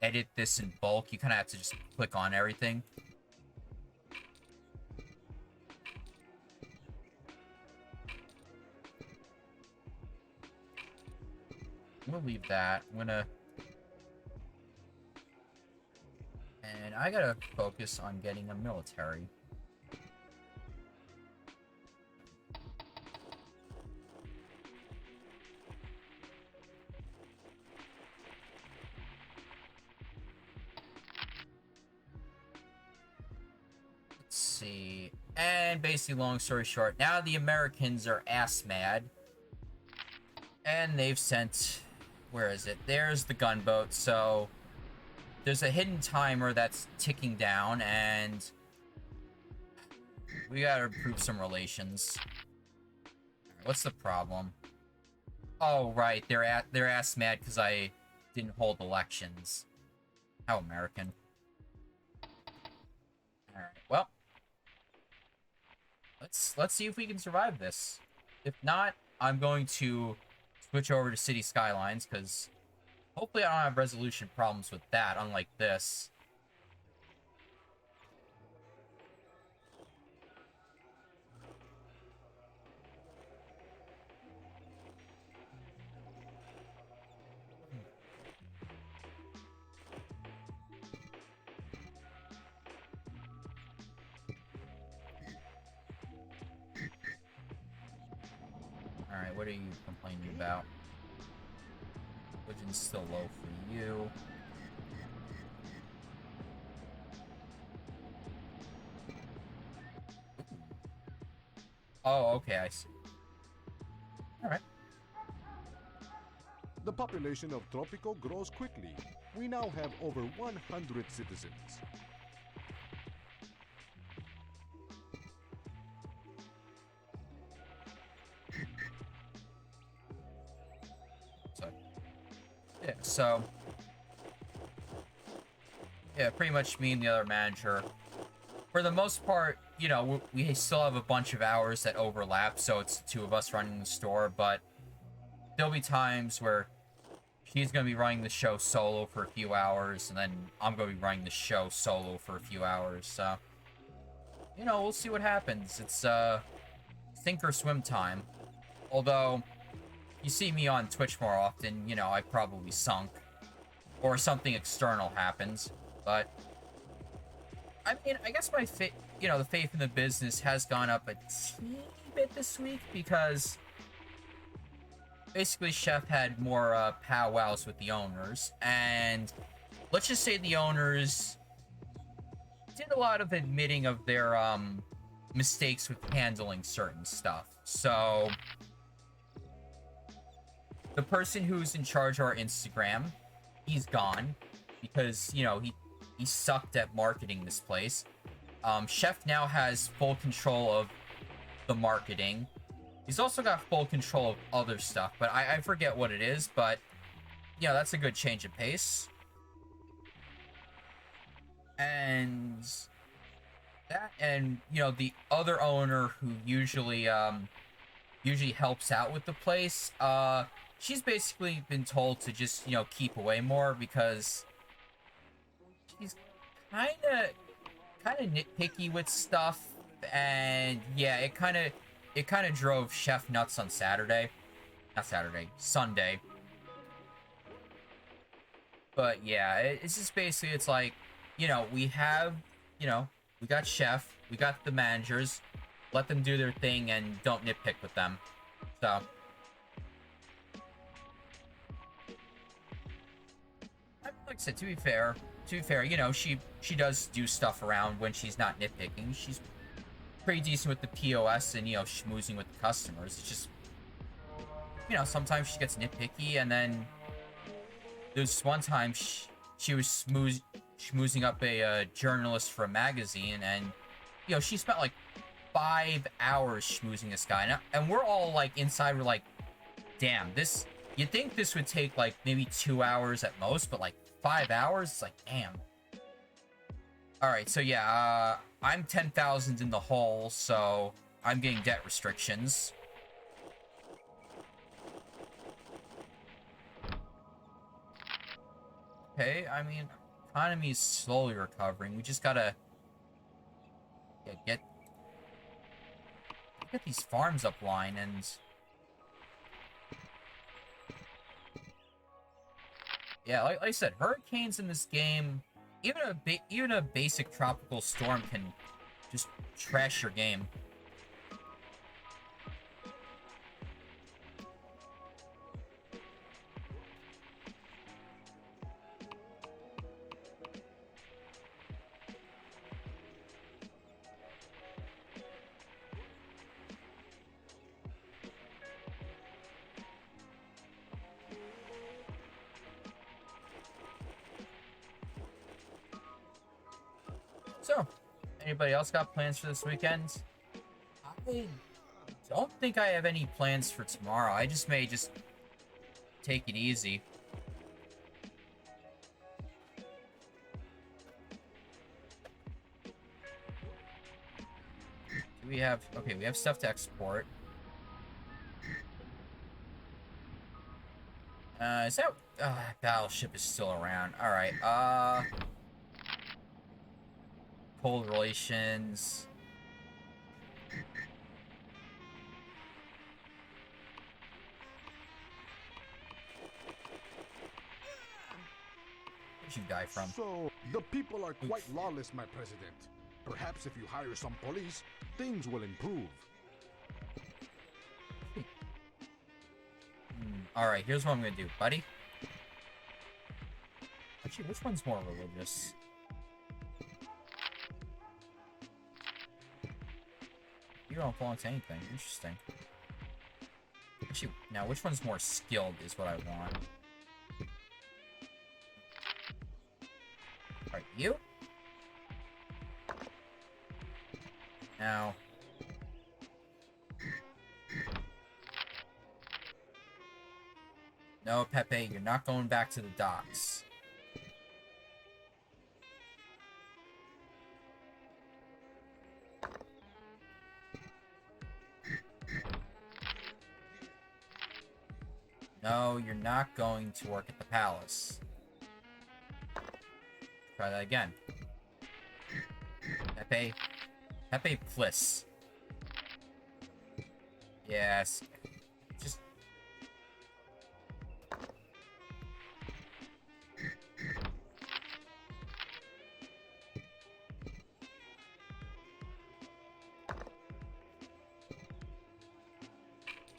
edit this in bulk. You kind of have to just click on everything. We'll leave that. I'm gonna... And I gotta focus on getting a military. Let's see. And basically, long story short, now the Americans are ass mad. And they've sent... Where is it? There's the gunboat, so... There's a hidden timer that's ticking down, and... We gotta improve some relations. What's the problem? Oh, right, they're ass mad because I didn't hold elections. How American. Alright, well... Let's see if we can survive this. If not, I'm going to switch over to City Skylines, because hopefully I don't have resolution problems with that, unlike this. Alright, what are you complaining about? Religion's still low for you. Oh, okay, I see. Alright. The population of Tropico grows quickly. We now have over 100 citizens. So, yeah, pretty much me and the other manager. For the most part, you know, we still have a bunch of hours that overlap, so it's the two of us running the store, but there'll be times where she's going to be running the show solo for a few hours, and then I'm going to be running the show solo for a few hours, so, you know, we'll see what happens. It's, sink or swim time. Although, you see me on Twitch more often, you know, I probably sunk. Or something external happens. But, I mean, I guess my the faith in the business has gone up a teeny bit this week, because basically Chef had more powwows with the owners, and let's just say the owners did a lot of admitting of their mistakes with handling certain stuff. So the person who's in charge of our Instagram, he's gone because, you know, he sucked at marketing this place. Chef now has full control of the marketing. He's also got full control of other stuff, but I forget what it is, but, you know, that's a good change of pace. And that, and, you know, the other owner who usually helps out with the place, she's basically been told to just, you know, keep away more, because she's kind of nitpicky with stuff, and yeah, it kind of drove Chef nuts on Sunday. But yeah, it's just basically, it's like, you know, we got Chef, we got the managers, let them do their thing and don't nitpick with them. So, like I said, to be fair, you know, she does do stuff around when she's not nitpicking. She's pretty decent with the POS and, you know, schmoozing with the customers. It's just, you know, sometimes she gets nitpicky, and then there's one time she was schmoozing up a journalist for a magazine, and, you know, she spent like 5 hours schmoozing this guy, and we're all like inside, we're like, damn, this, you'd think this would take like maybe 2 hours at most, but like 5 hours, it's like, damn. Alright, so yeah, I'm 10,000 in the hole, so I'm getting debt restrictions. Okay, I mean, economy is slowly recovering. We just gotta get these farms up line, and Yeah, like I said, hurricanes in this game, even a basic tropical storm can just trash your game. So, anybody else got plans for this weekend? I don't think I have any plans for tomorrow. I may just take it easy. We have, okay, we have stuff to export. Is that, battleship is still around. Alright, cold relations. Where'd you die from? So, the people are quite lawless, my president. Perhaps if you hire some police, things will improve. Alright, here's what I'm gonna do, buddy. Actually, which one's more religious? You don't belong to anything. Interesting. Actually, now, which one's more skilled is what I want. Alright, you? Now... No, Pepe, you're not going back to the docks. No, you're not going to work at the palace. Try that again. Pepe. Pepe, please. Yes. Just...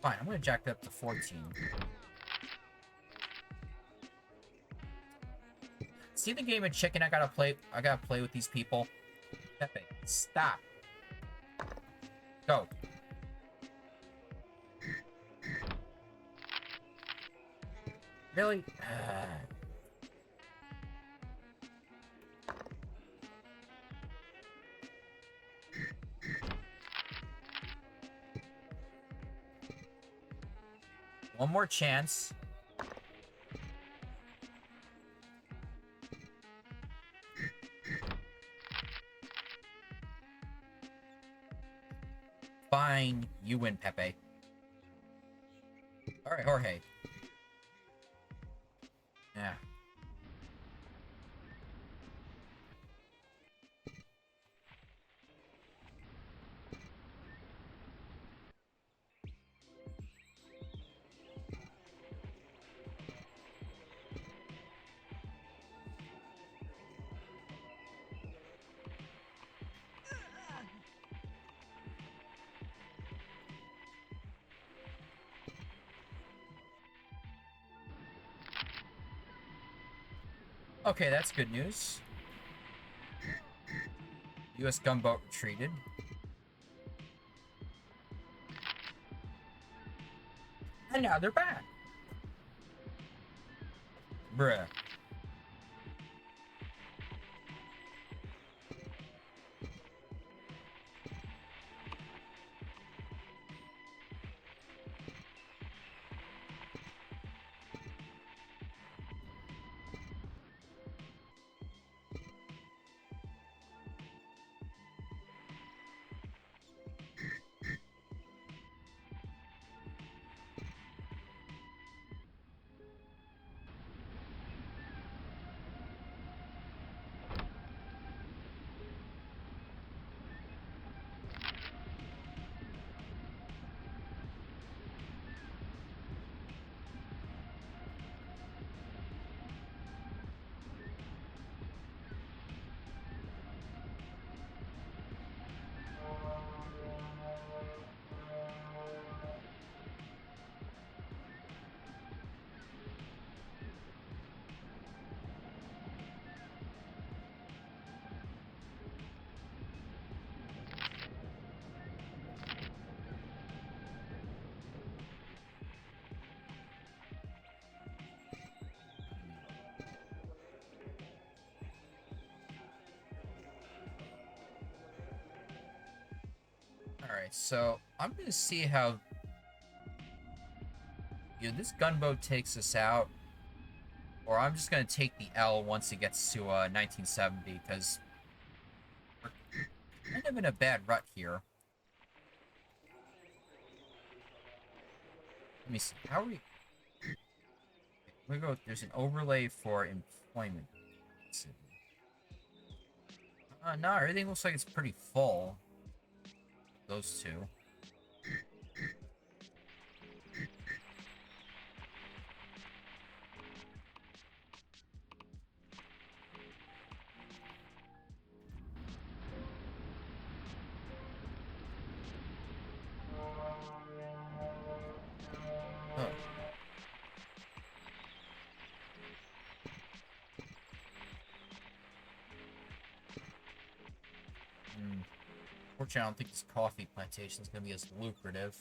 Fine, I'm gonna jack that up to 14. See the game of chicken I gotta play with these people? Pepe, stop. Go. Really? One more chance. Fine, you win, Pepe. Alright, Jorge. Yeah. Okay, that's good news. U.S. gunboat retreated. And now they're back. Bruh. Alright, so I'm gonna see how this gunboat takes us out. Or I'm just gonna take the L once it gets to 1970, because we're kind of in a bad rut here. Let me see. How are we? We go. There's an overlay for employment. No, everything looks like it's pretty full. Those two. Huh. Fortunately, I don't think this coffee plantation is going to be as lucrative.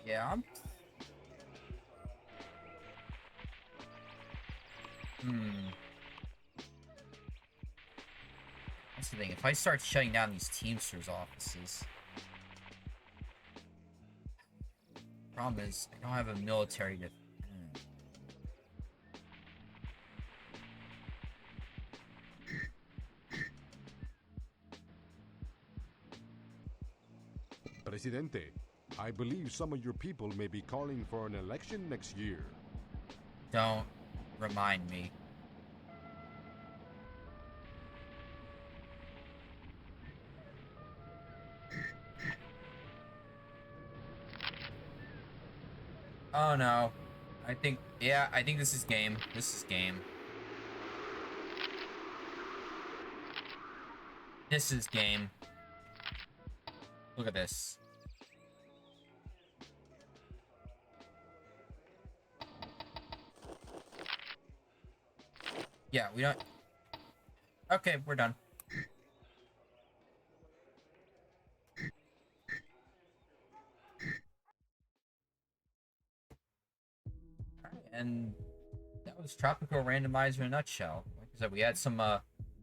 Yeah, That's the thing. If I start shutting down these Teamsters offices... Problem is, I don't have a military to... Presidente, I believe some of your people may be calling for an election next year. Don't remind me. Oh no. I think this is game. This is game. This is game. Look at this. Yeah, we don't... Okay, we're done. Alright, and that was Tropico Randomizer in a nutshell. Like I said, we had some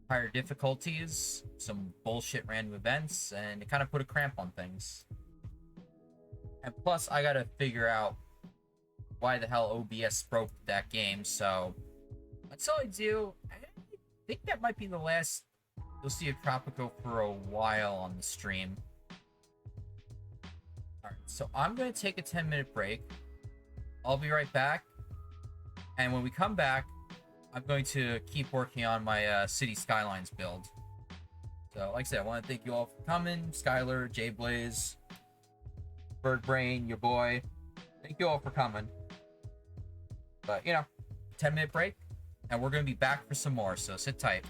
higher difficulties, some bullshit random events, and it kind of put a cramp on things. And plus, I gotta figure out why the hell OBS broke that game, so until I do, I think that might be the last you'll see of Tropico for a while on the stream. Alright, so I'm gonna take a 10-minute break. I'll be right back. And when we come back, I'm going to keep working on my City Skylines build. So, like I said, I want to thank you all for coming. Skylar, J-Blaze, Birdbrain, your boy. Thank you all for coming. But, 10-minute break, and we're going to be back for some more, so sit tight.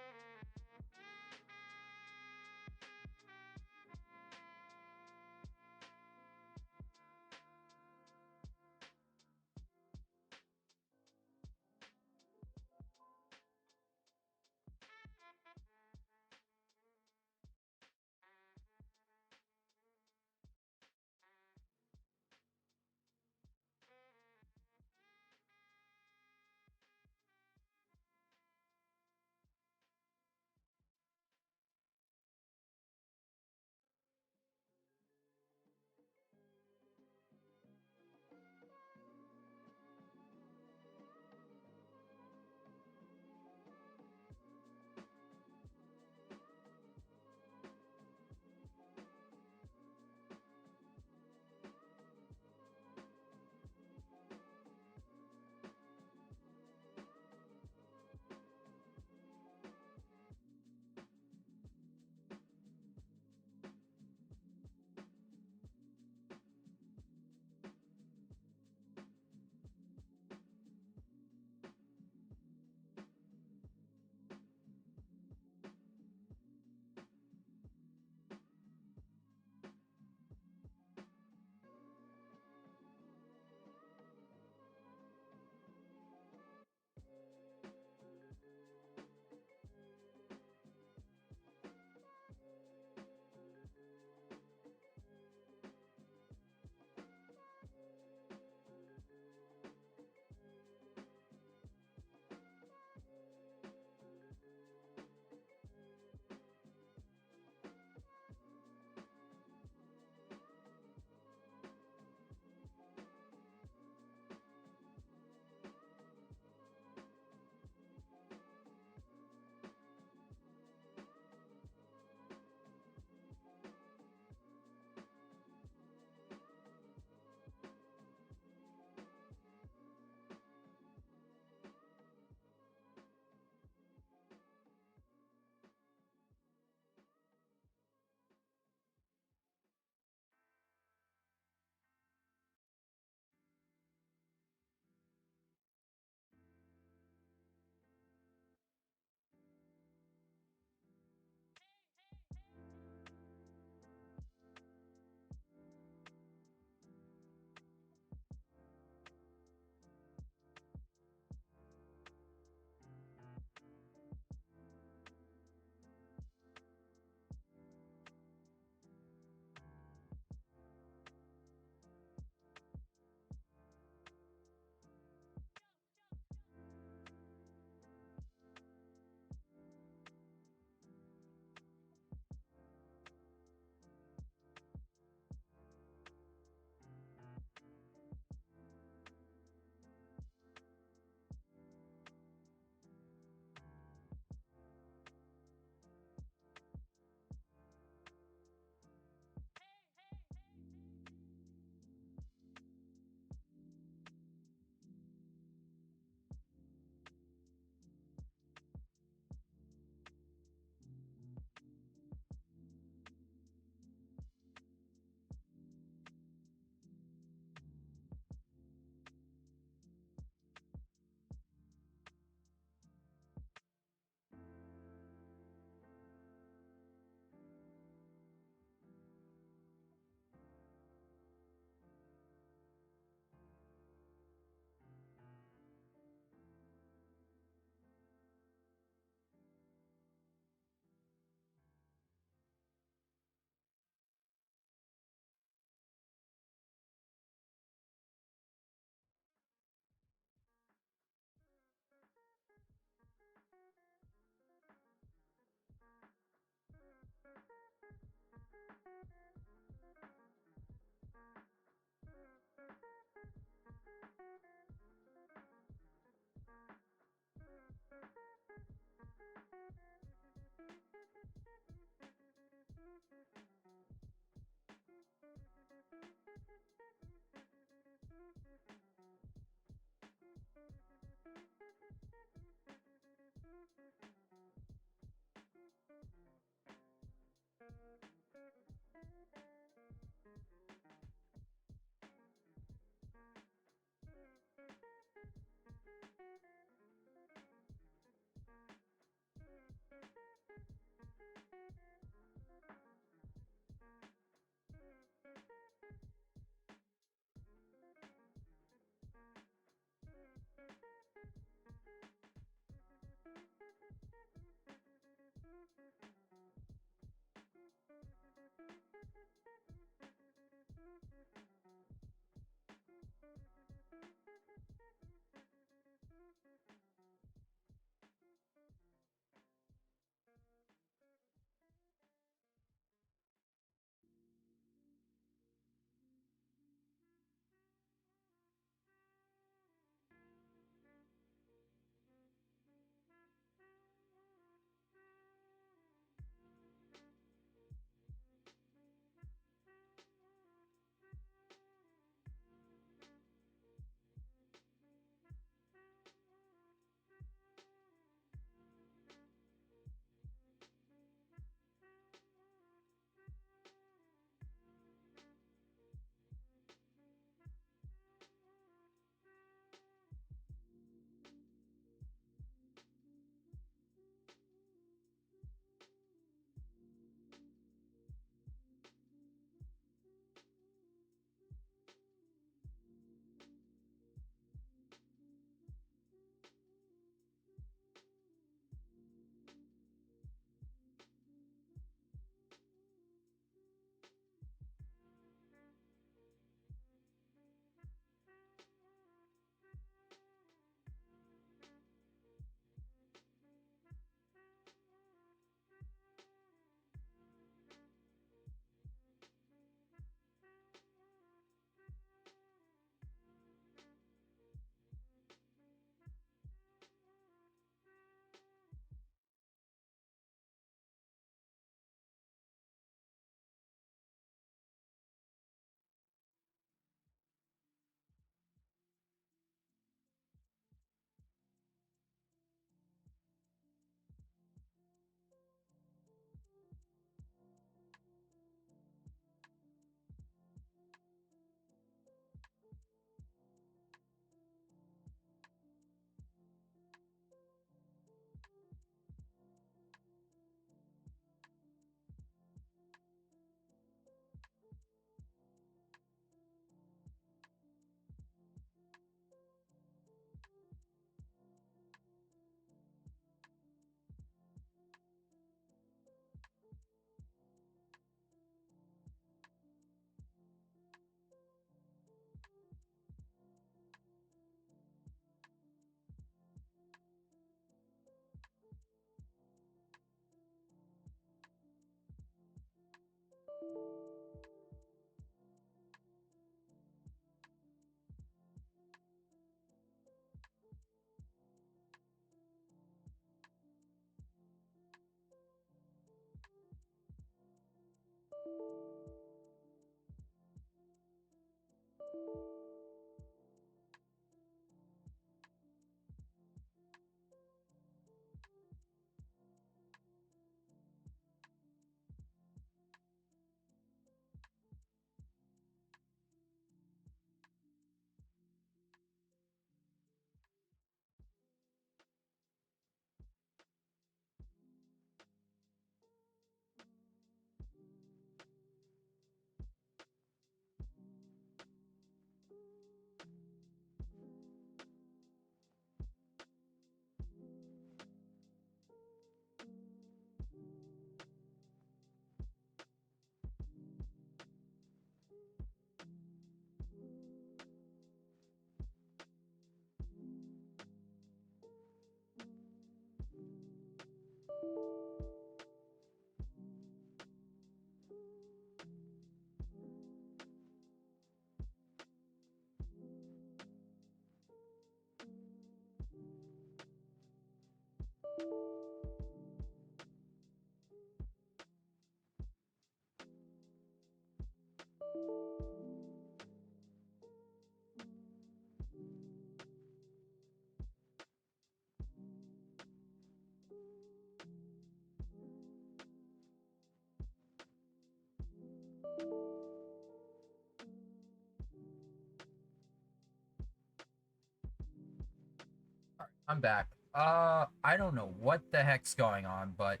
I'm back. I don't know what the heck's going on, but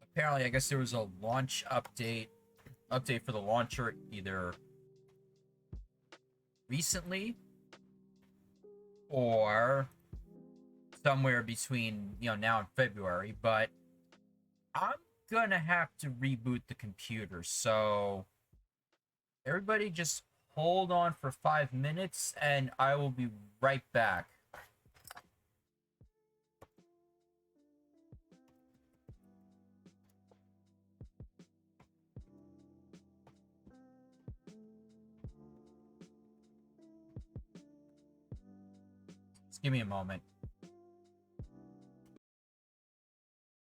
apparently, I guess there was a launch update for the launcher either recently or somewhere between now and February. But I'm gonna have to reboot the computer, so everybody just hold on for 5 minutes, and I will be right back. Just give me a moment.